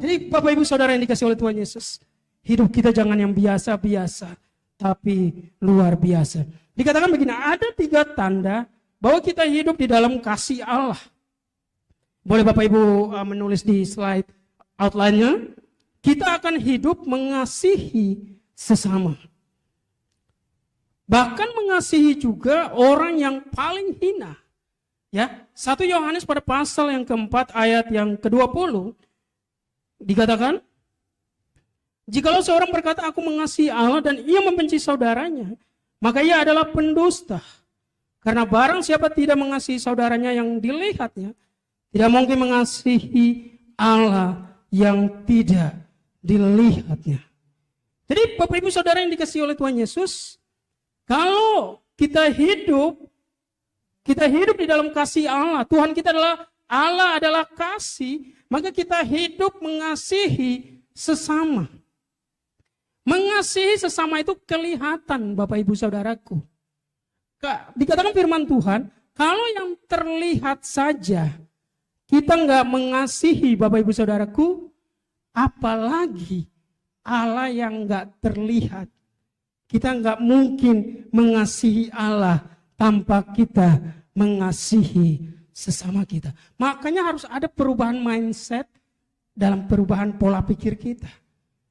Jadi Bapak Ibu Saudara yang dikasihi oleh Tuhan Yesus, hidup kita jangan yang biasa-biasa, tapi luar biasa. Dikatakan begini, ada 3 tanda bahwa kita hidup di dalam kasih Allah. Boleh Bapak Ibu menulis di slide outline-nya. Kita akan hidup mengasihi sesama. Bahkan mengasihi juga orang yang paling hina. Ya, 1 Yohanes pada pasal yang keempat ayat yang ke-20 dikatakan, jikalau seorang berkata aku mengasihi Allah dan ia membenci saudaranya, maka ia adalah pendusta. Karena barang siapa tidak mengasihi saudaranya yang dilihatnya, tidak mungkin mengasihi Allah yang tidak dilihatnya. Jadi Bapak Ibu Saudara yang dikasihi oleh Tuhan Yesus, kalau kita hidup di dalam kasih Allah, Tuhan kita adalah Allah adalah kasih, maka kita hidup mengasihi sesama. Mengasihi sesama itu kelihatan Bapak Ibu Saudaraku. Dikatakan firman Tuhan, kalau yang terlihat saja kita nggak mengasihi Bapak Ibu Saudaraku, apalagi Allah yang nggak terlihat. Kita nggak mungkin mengasihi Allah tanpa kita mengasihi sesama kita. Makanya harus ada perubahan mindset dalam perubahan pola pikir kita.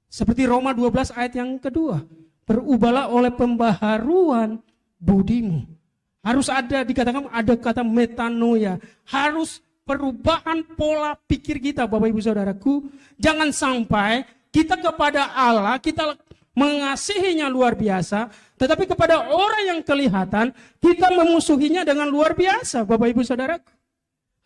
Seperti Roma 12 ayat yang kedua. Berubahlah oleh pembaharuan budimu. Harus ada, dikatakan ada kata metanoia. Harus perubahan pola pikir kita Bapak Ibu Saudaraku. Jangan sampai kita kepada Allah, kita mengasihinya luar biasa. Tetapi kepada orang yang kelihatan, kita memusuhinya dengan luar biasa Bapak Ibu Saudaraku.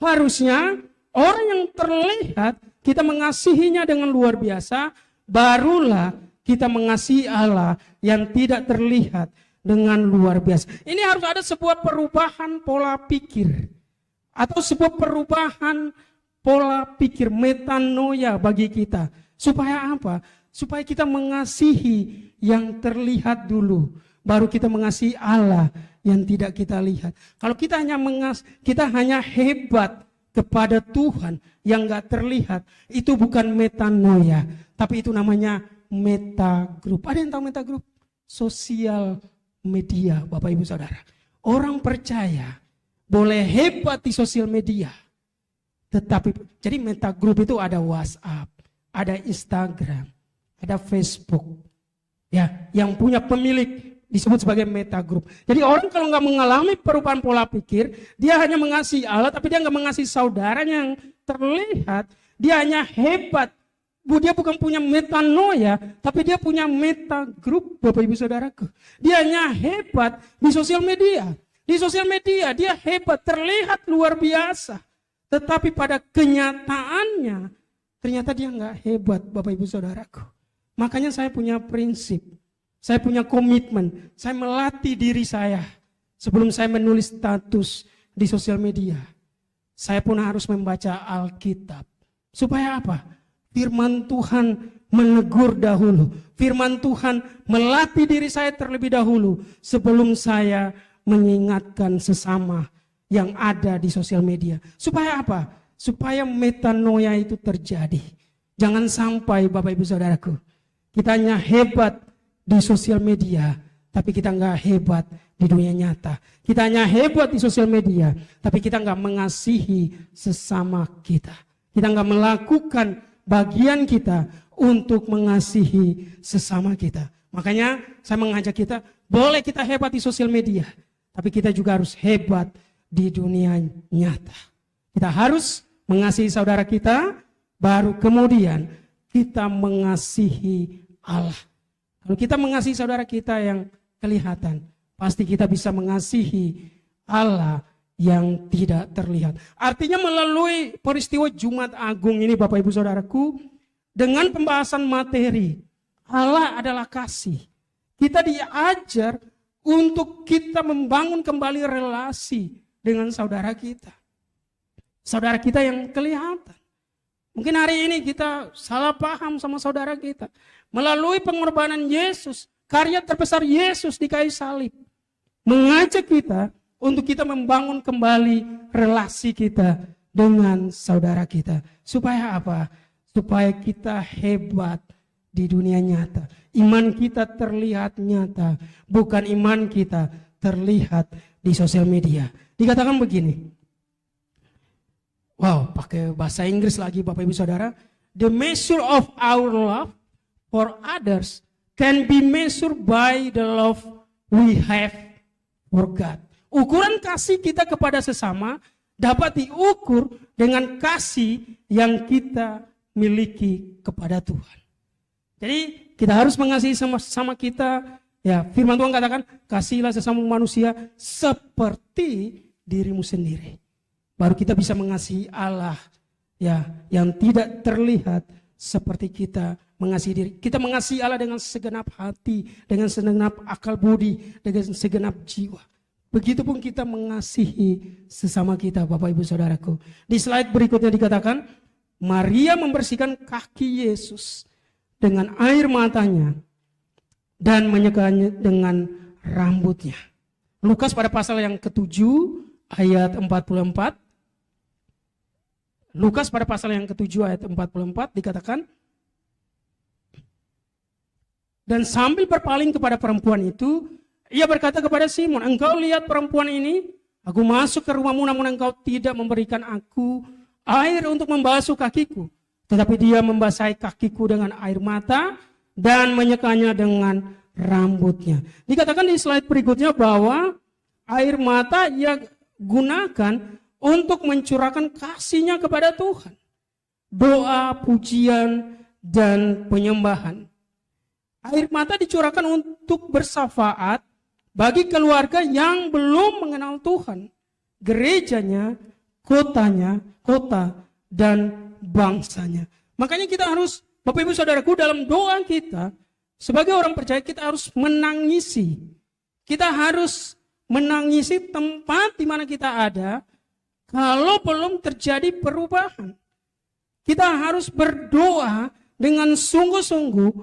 Harusnya orang yang terlihat, kita mengasihinya dengan luar biasa. Barulah kita mengasihi Allah yang tidak terlihat dengan luar biasa. Ini harus ada sebuah perubahan pola pikir. Atau sebuah perubahan pola pikir metanoia bagi kita. Supaya apa? Supaya kita mengasihi yang terlihat dulu. Baru kita mengasihi Allah yang tidak kita lihat. Kalau kita hanya hebat kepada Tuhan yang gak terlihat. Itu bukan metanoia. Tapi itu namanya metagroup. Ada yang tahu metagroup? Sosial media Bapak Ibu Saudara. Orang percaya boleh hebat di sosial media. Tetapi jadi metagroup itu ada WhatsApp, ada Instagram, ada Facebook. Ya, yang punya pemilik disebut sebagai metagroup. Jadi orang kalau nggak mengalami perubahan pola pikir, dia hanya mengasihi Allah tapi dia nggak mengasihi saudaranya yang terlihat. Dia hanya hebat. Dia bukan punya metanoia, tapi dia punya metagroup Bapak Ibu Saudaraku. Dia hanya hebat di sosial media. Di sosial media dia hebat, terlihat luar biasa. Tetapi pada kenyataannya, ternyata dia nggak hebat Bapak Ibu Saudaraku. Makanya saya punya prinsip, saya punya komitmen, saya melatih diri saya. Sebelum saya menulis status di sosial media, saya pun harus membaca Alkitab. Supaya apa? Firman Tuhan menegur dahulu. Firman Tuhan melatih diri saya terlebih dahulu sebelum saya mengingatkan sesama yang ada di sosial media. Supaya apa? Supaya metanoia itu terjadi. Jangan sampai Bapak Ibu Saudaraku, kita hanya hebat di sosial media, tapi kita nggak hebat di dunia nyata. Kita hanya hebat di sosial media, tapi kita nggak mengasihi sesama kita. Kita nggak melakukan bagian kita untuk mengasihi sesama kita. Makanya saya mengajak kita, boleh kita hebat di sosial media, tapi kita juga harus hebat di dunia nyata. Kita harus mengasihi saudara kita, baru kemudian kita mengasihi Allah. Kalau kita mengasihi saudara kita yang kelihatan, pasti kita bisa mengasihi Allah yang tidak terlihat. Artinya melalui peristiwa Jumat Agung ini Bapak Ibu Saudaraku, dengan pembahasan materi, Allah adalah kasih. Kita diajar untuk kita membangun kembali relasi dengan saudara kita. Saudara kita yang kelihatan. Mungkin hari ini kita salah paham sama saudara kita. Melalui pengorbanan Yesus, karya terbesar Yesus di kayu salib, mengajak kita untuk kita membangun kembali relasi kita dengan saudara kita. Supaya apa? Supaya kita hebat di dunia nyata. Iman kita terlihat nyata, bukan iman kita terlihat di sosial media. Dikatakan begini. Wow, pakai bahasa Inggris lagi Bapak Ibu Saudara. The measure of our love for others can be measured by the love we have for God. Ukuran kasih kita kepada sesama dapat diukur dengan kasih yang kita miliki kepada Tuhan. Jadi kita harus mengasihi sama kita. Ya, firman Tuhan katakan, kasihilah sesama manusia seperti dirimu sendiri. Baru kita bisa mengasihi Allah, ya, yang tidak terlihat seperti kita mengasihi diri. Kita mengasihi Allah dengan segenap hati, dengan segenap akal budi, dengan segenap jiwa. Begitupun kita mengasihi sesama kita, Bapak Ibu Saudaraku. Di slide berikutnya dikatakan, Maria membersihkan kaki Yesus dengan air matanya dan menyekanya dengan rambutnya. Lukas pada pasal yang ke-7 ayat 44. Lukas pada pasal yang ke-7 ayat 44 dikatakan, dan sambil berpaling kepada perempuan itu, ia berkata kepada Simon, engkau lihat perempuan ini? Aku masuk ke rumahmu namun engkau tidak memberikan aku air untuk membasuh kakiku. Tetapi dia membasahi kakiku dengan air mata dan menyekanya dengan rambutnya. Dikatakan di slide berikutnya bahwa air mata ia gunakan untuk mencurahkan kasihnya kepada Tuhan. Doa, pujian, dan penyembahan. Air mata dicurahkan untuk bersafaat bagi keluarga yang belum mengenal Tuhan. Gerejanya, kota, dan bangsanya. Makanya kita harus, Bapak Ibu Saudaraku, dalam doa kita, sebagai orang percaya kita harus menangisi. Kita harus menangisi tempat di mana kita ada kalau belum terjadi perubahan. Kita harus berdoa dengan sungguh-sungguh,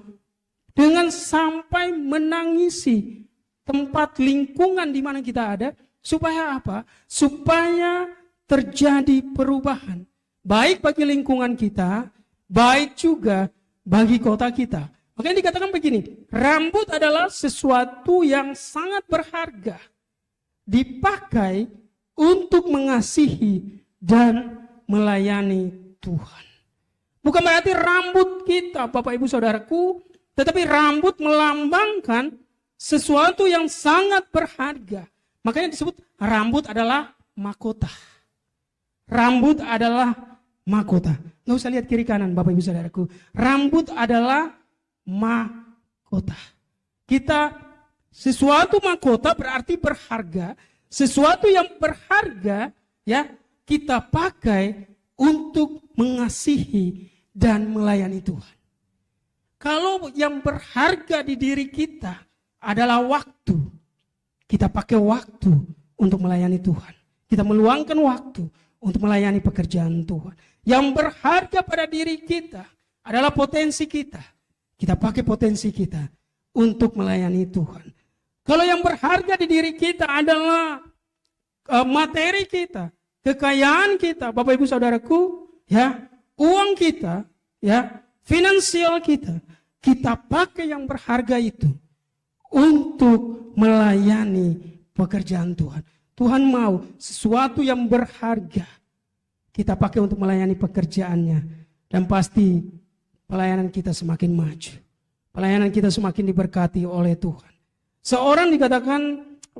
dengan sampai menangisi tempat lingkungan di mana kita ada. Supaya apa? Supaya terjadi perubahan. Baik bagi lingkungan kita, baik juga bagi kota kita. Makanya dikatakan begini, rambut adalah sesuatu yang sangat berharga. Dipakai untuk mengasihi dan melayani Tuhan. Bukan berarti rambut kita, Bapak Ibu Saudaraku, tetapi rambut melambangkan sesuatu yang sangat berharga. Makanya disebut rambut adalah mahkota. Rambut adalah mahkota. Nggak usah lihat kiri kanan Bapak Ibu Saudaraku. Rambut adalah mahkota. Kita, sesuatu mahkota berarti berharga. Sesuatu yang berharga ya kita pakai untuk mengasihi dan melayani Tuhan. Kalau yang berharga di diri kita adalah waktu, kita pakai waktu untuk melayani Tuhan. Kita meluangkan waktu untuk melayani pekerjaan Tuhan. Yang berharga pada diri kita adalah potensi kita. Kita pakai potensi kita untuk melayani Tuhan. Kalau yang berharga di diri kita adalah materi kita, kekayaan kita, Bapak Ibu Saudaraku, ya, uang kita, ya, finansial kita, kita pakai yang berharga itu untuk melayani pekerjaan Tuhan. Tuhan mau sesuatu yang berharga kita pakai untuk melayani pekerjaannya. Dan pasti pelayanan kita semakin maju. Pelayanan kita semakin diberkati oleh Tuhan. Seorang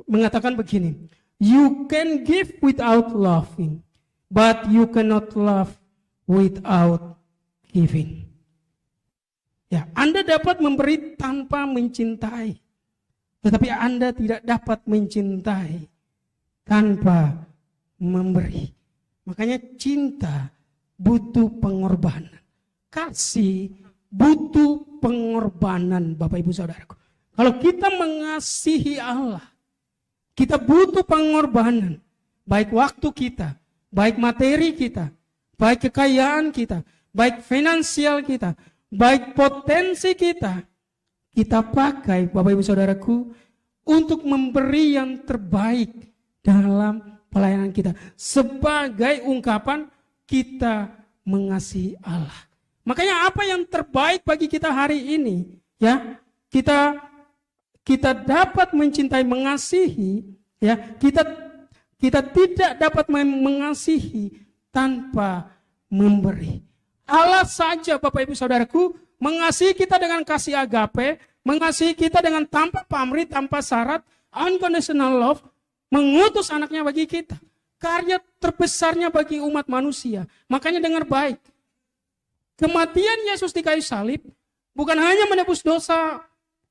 mengatakan begini, you can give without loving, but you cannot love without giving. Ya, Anda dapat memberi tanpa mencintai, tetapi Anda tidak dapat mencintai tanpa memberi. Makanya cinta butuh pengorbanan. Kasih butuh pengorbanan, Bapak Ibu Saudaraku. Kalau kita mengasihi Allah, Kita butuh pengorbanan. Baik waktu kita, baik materi kita, baik kekayaan kita, baik finansial kita, baik potensi kita. Kita pakai, Bapak Ibu Saudaraku, untuk memberi yang terbaik dalam pelayanan kita. Sebagai ungkapan kita mengasihi Allah. Makanya apa yang terbaik bagi kita hari ini, ya, kita dapat mencintai, mengasihi, ya, kita tidak dapat mengasihi tanpa memberi. Allah saja, Bapak Ibu Saudaraku, mengasihi kita dengan kasih agape, mengasihi kita dengan tanpa pamrih, tanpa syarat, unconditional love, mengutus anaknya bagi kita. Karya terbesarnya bagi umat manusia. Makanya dengar baik. Kematian Yesus di kayu salib bukan hanya menebus dosa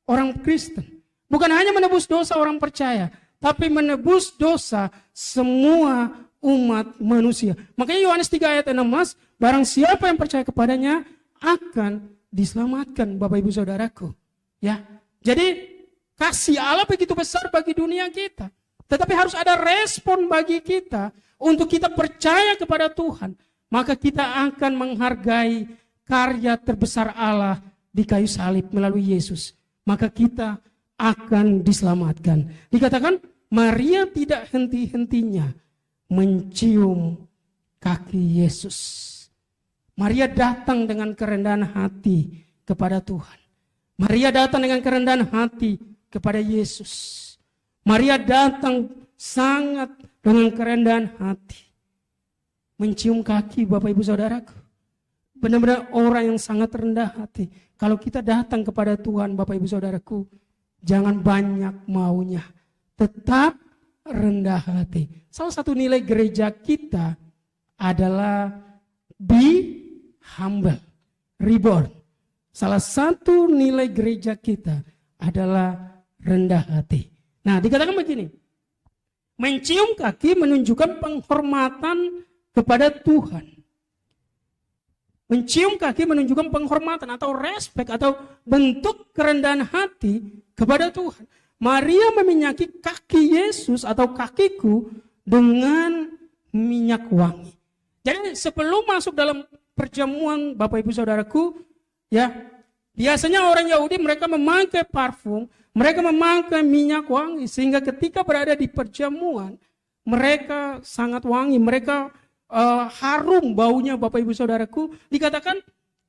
orang Kristen, bukan hanya menebus dosa orang percaya, tapi menebus dosa semua umat manusia. Makanya Yohanes 3 ayat 16, barang siapa yang percaya kepadanya akan diselamatkan, Bapak Ibu Saudaraku. Ya, jadi kasih Allah begitu besar bagi dunia kita. Tetapi harus ada respon bagi kita untuk kita percaya kepada Tuhan. Maka kita akan menghargai karya terbesar Allah di kayu salib melalui Yesus. Maka kita akan diselamatkan. Dikatakan Maria tidak henti-hentinya mencium kaki Yesus. Maria datang dengan kerendahan hati kepada Tuhan. Maria datang dengan kerendahan hati kepada Yesus. Maria datang sangat dengan kerendahan hati. Mencium kaki, Bapak Ibu Saudaraku. Benar-benar orang yang sangat rendah hati. Kalau kita datang kepada Tuhan, Bapak Ibu Saudaraku, jangan banyak maunya. Tetap rendah hati. Salah satu nilai gereja kita adalah be humble, reborn. Salah satu nilai gereja kita adalah rendah hati. Nah, dikatakan begini. Mencium kaki menunjukkan penghormatan kepada Tuhan. Mencium kaki menunjukkan penghormatan atau respect atau bentuk kerendahan hati kepada Tuhan. Maria meminyaki kaki Yesus atau kakiku dengan minyak wangi. Jadi sebelum masuk dalam perjamuan, Bapak Ibu Saudaraku, ya, biasanya orang Yahudi mereka memakai parfum, mereka memakai minyak wangi, sehingga ketika berada di perjamuan, mereka sangat wangi, mereka harum baunya, Bapak Ibu Saudaraku. Dikatakan,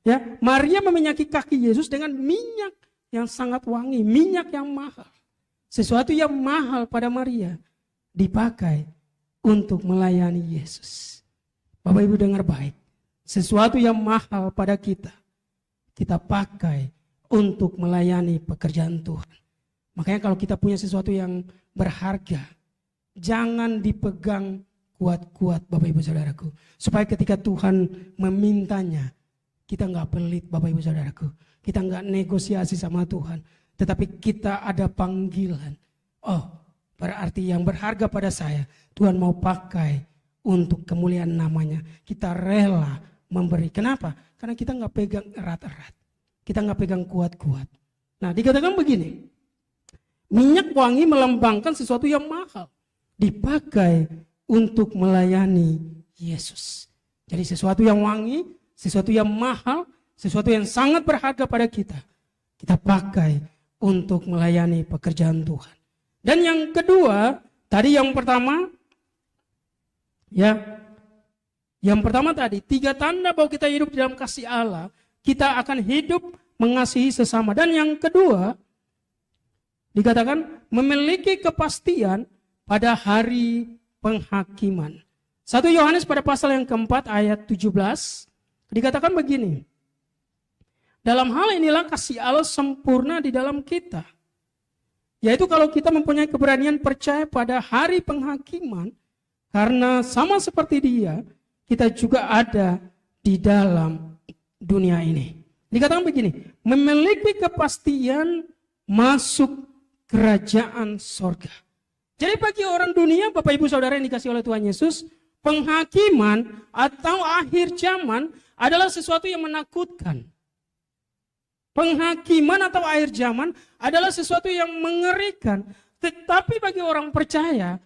ya, Maria meminyaki kaki Yesus dengan minyak yang sangat wangi, minyak yang mahal. Sesuatu yang mahal pada Maria dipakai untuk melayani Yesus. Bapak Ibu dengar baik, sesuatu yang mahal pada kita pakai untuk melayani pekerjaan Tuhan. Makanya kalau kita punya sesuatu yang berharga, jangan dipegang kuat-kuat, Bapak Ibu Saudaraku. Supaya ketika Tuhan memintanya, kita nggak pelit, Bapak Ibu Saudaraku. Kita nggak negosiasi sama Tuhan. Tetapi kita ada panggilan. Oh, berarti yang berharga pada saya, Tuhan mau pakai untuk kemuliaan namanya. Kita rela memberi. Kenapa? Karena kita nggak pegang erat-erat. Kita nggak pegang kuat-kuat. Nah, dikatakan begini. Minyak wangi melambangkan sesuatu yang mahal. Dipakai untuk melayani Yesus. Jadi sesuatu yang wangi, sesuatu yang mahal, sesuatu yang sangat berharga pada kita. Kita pakai untuk melayani pekerjaan Tuhan. Dan yang kedua, tadi yang pertama, ya, yang pertama tadi, 3 tanda bahwa kita hidup di dalam kasih Allah, kita akan hidup mengasihi sesama. Dan yang kedua, dikatakan memiliki kepastian pada hari penghakiman. 1 Yohanes pada pasal yang keempat ayat 17, dikatakan begini. Dalam hal inilah kasih Allah sempurna di dalam kita. Yaitu kalau kita mempunyai keberanian percaya pada hari penghakiman, karena sama seperti Dia, kita juga ada di dalam dunia ini. Dikatakan begini, memiliki kepastian masuk kerajaan sorga. Jadi bagi orang dunia, Bapak Ibu Saudara yang dikasih oleh Tuhan Yesus, penghakiman atau akhir zaman adalah sesuatu yang menakutkan. Penghakiman atau akhir zaman adalah sesuatu yang mengerikan. Tetapi bagi orang percaya,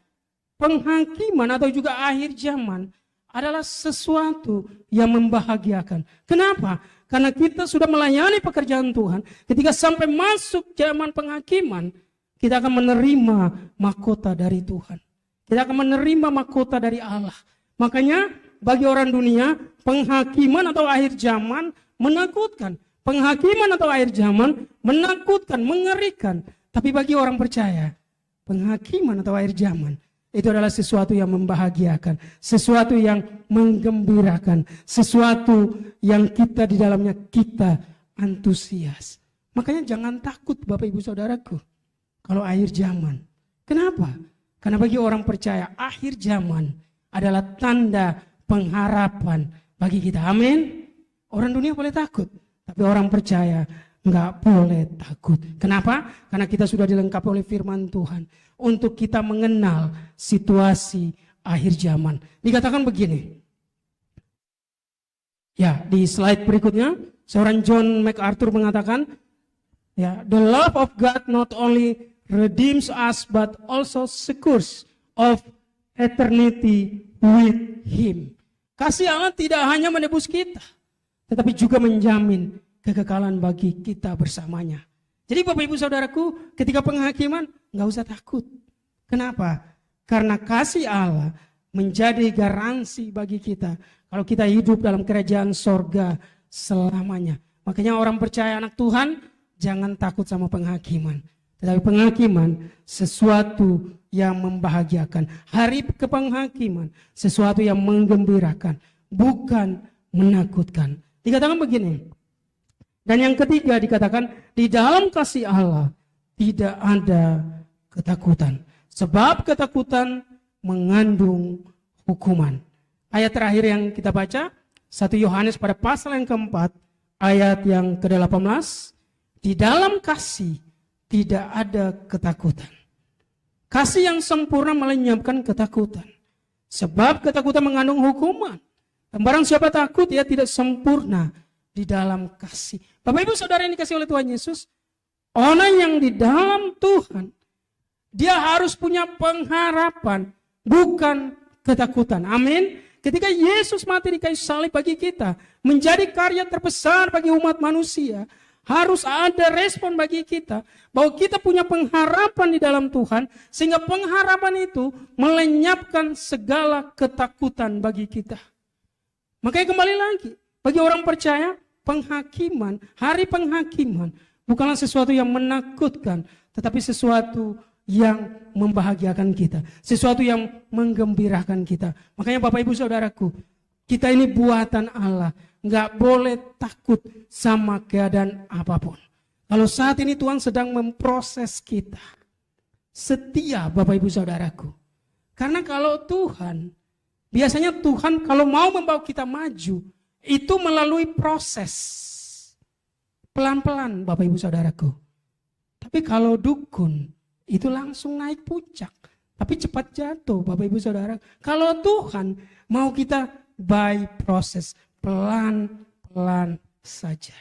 penghakiman atau juga akhir zaman adalah sesuatu yang membahagiakan. Kenapa? Karena kita sudah melayani pekerjaan Tuhan. Ketika sampai masuk zaman penghakiman, kita akan menerima mahkota dari Tuhan. Kita akan menerima mahkota dari Allah. Makanya bagi orang dunia, penghakiman atau akhir zaman menakutkan. Penghakiman atau akhir zaman menakutkan, mengerikan. Tapi bagi orang percaya, penghakiman atau akhir zaman itu adalah sesuatu yang membahagiakan, sesuatu yang menggembirakan, sesuatu yang kita di dalamnya kita antusias. Makanya jangan takut Bapak Ibu Saudaraku kalau akhir zaman. Kenapa? Karena bagi orang percaya akhir zaman adalah tanda pengharapan bagi kita. Amin. Orang dunia boleh takut, tapi orang percaya nggak boleh takut. Kenapa? Karena kita sudah dilengkapi oleh firman Tuhan untuk kita mengenal situasi akhir zaman. Dikatakan begini. Ya, di slide berikutnya, seorang John MacArthur mengatakan, ya, the love of God not only redeems us but also secures of eternity with Him. Kasih Allah tidak hanya menebus kita, tetapi juga menjamin kekekalan bagi kita bersamanya. Jadi Bapak Ibu Saudaraku, ketika penghakiman nggak usah takut. Kenapa? Karena kasih Allah menjadi garansi bagi kita kalau kita hidup dalam kerajaan sorga selamanya. Makanya orang percaya anak Tuhan jangan takut sama penghakiman. Tetapi penghakiman sesuatu yang membahagiakan. Hari kepenghakiman sesuatu yang menggembirakan, bukan menakutkan. Dikatakan begini. Dan yang ketiga dikatakan di dalam kasih Allah tidak ada ketakutan. Sebab ketakutan mengandung hukuman. Ayat terakhir yang kita baca 1 Yohanes pada pasal yang keempat ayat yang ke-18. Di dalam kasih tidak ada ketakutan. Kasih yang sempurna melenyapkan ketakutan. Sebab ketakutan mengandung hukuman. Dan barang siapa takut ia tidak sempurna di dalam kasih. Bapak Ibu Saudara yang dikasihi oleh Tuhan Yesus, orang yang di dalam Tuhan, dia harus punya pengharapan, bukan ketakutan. Amin. Ketika Yesus mati di kayu salib bagi kita, menjadi karya terbesar bagi umat manusia, harus ada respon bagi kita bahwa kita punya pengharapan di dalam Tuhan, sehingga pengharapan itu melenyapkan segala ketakutan bagi kita. Makanya kembali lagi, bagi orang percaya, penghakiman, hari penghakiman bukanlah sesuatu yang menakutkan, tetapi sesuatu yang membahagiakan kita, sesuatu yang menggembirakan kita. Makanya Bapak Ibu Saudaraku, kita ini buatan Allah, nggak boleh takut sama keadaan apapun. Kalau saat ini Tuhan sedang memproses kita, setia Bapak Ibu Saudaraku. Karena kalau Tuhan, biasanya Tuhan kalau mau membawa kita maju, itu melalui proses. Pelan-pelan Bapak Ibu Saudaraku. Tapi kalau dukun, itu langsung naik puncak. Tapi cepat jatuh Bapak Ibu Saudara. Kalau Tuhan mau kita by proses, pelan-pelan saja.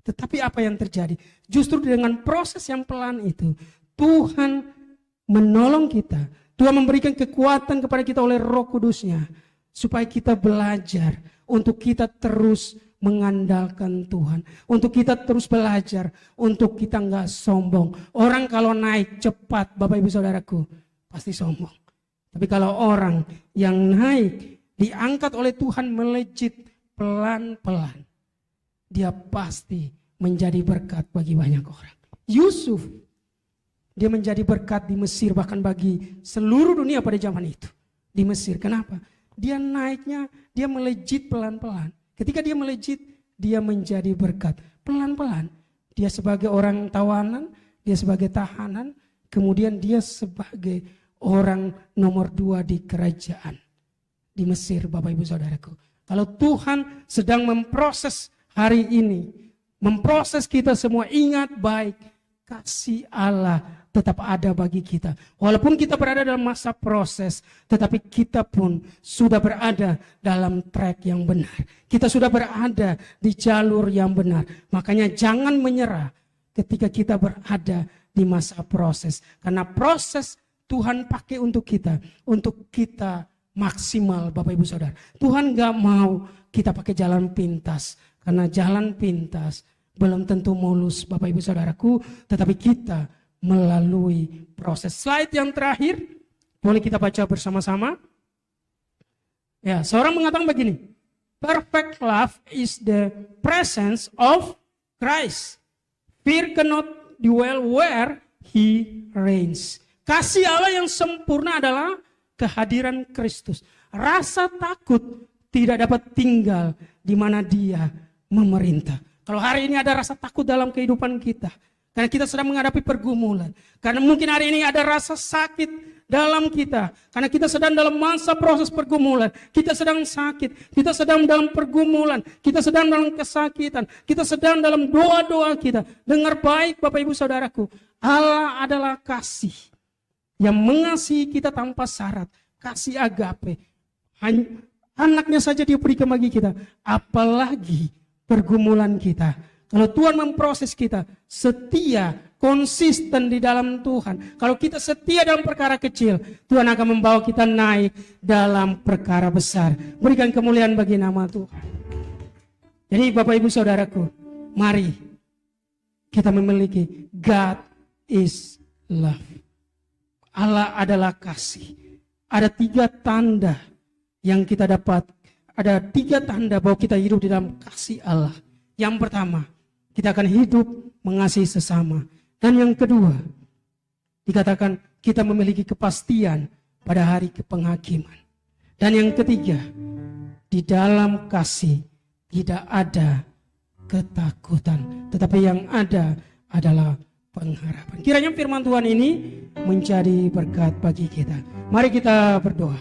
Tetapi apa yang terjadi? Justru dengan proses yang pelan itu, Tuhan menolong kita. Tuhan memberikan kekuatan kepada kita oleh Roh Kudus-Nya, supaya kita belajar untuk kita terus mengandalkan Tuhan. Untuk kita terus belajar, untuk kita nggak sombong. Orang kalau naik cepat Bapak Ibu Saudaraku, pasti sombong. Tapi kalau orang yang naik, diangkat oleh Tuhan melejit pelan-pelan, dia pasti menjadi berkat bagi banyak orang. Yusuf, dia menjadi berkat di Mesir, bahkan bagi seluruh dunia pada zaman itu. Di Mesir, kenapa? Dia naiknya, dia melejit pelan-pelan. Ketika dia melejit, dia menjadi berkat. Pelan-pelan, dia sebagai orang tawanan, dia sebagai tahanan, kemudian dia sebagai orang nomor 2 di kerajaan. Di Mesir, Bapak Ibu Saudaraku. Kalau Tuhan sedang memproses hari ini, memproses kita semua, ingat baik, kasih Allah tetap ada bagi kita. Walaupun kita berada dalam masa proses, tetapi kita pun sudah berada dalam track yang benar. Kita sudah berada di jalur yang benar. Makanya jangan menyerah ketika kita berada di masa proses. Karena proses Tuhan pakai untuk kita maksimal Bapak Ibu Saudara. Tuhan gak mau kita pakai jalan pintas. Karena jalan pintas belum tentu mulus Bapak Ibu Saudaraku. Tetapi kita melalui proses. Slide yang terakhir, boleh kita baca bersama-sama. Ya, seorang mengatakan begini. Perfect love is the presence of Christ. Fear cannot dwell where He reigns. Kasih Allah yang sempurna adalah kehadiran Kristus. Rasa takut tidak dapat tinggal di mana Dia memerintah. Kalau hari ini ada rasa takut dalam kehidupan kita, karena kita sedang menghadapi pergumulan, karena mungkin hari ini ada rasa sakit dalam kita, karena kita sedang dalam masa proses pergumulan, kita sedang sakit, kita sedang dalam pergumulan, kita sedang dalam kesakitan, kita sedang dalam doa-doa kita. Dengar baik Bapak Ibu Saudaraku, Allah adalah kasih yang mengasihi kita tanpa syarat, kasih agape. Anaknya saja Dia berikan bagi kita, apalagi pergumulan kita. Kalau Tuhan memproses kita, setia, konsisten di dalam Tuhan. Kalau kita setia dalam perkara kecil, Tuhan akan membawa kita naik dalam perkara besar. Berikan kemuliaan bagi nama Tuhan. Jadi Bapak Ibu Saudaraku, mari kita memiliki God is love. Allah adalah kasih. Ada 3 tanda yang kita dapat. Ada 3 tanda bahwa kita hidup di dalam kasih Allah. Yang pertama, kita akan hidup mengasihi sesama. Dan yang kedua, dikatakan kita memiliki kepastian pada hari penghakiman. Dan yang ketiga, di dalam kasih tidak ada ketakutan, tetapi yang ada adalah pengharapan. Kiranya firman Tuhan ini menjadi berkat bagi kita. Mari kita berdoa.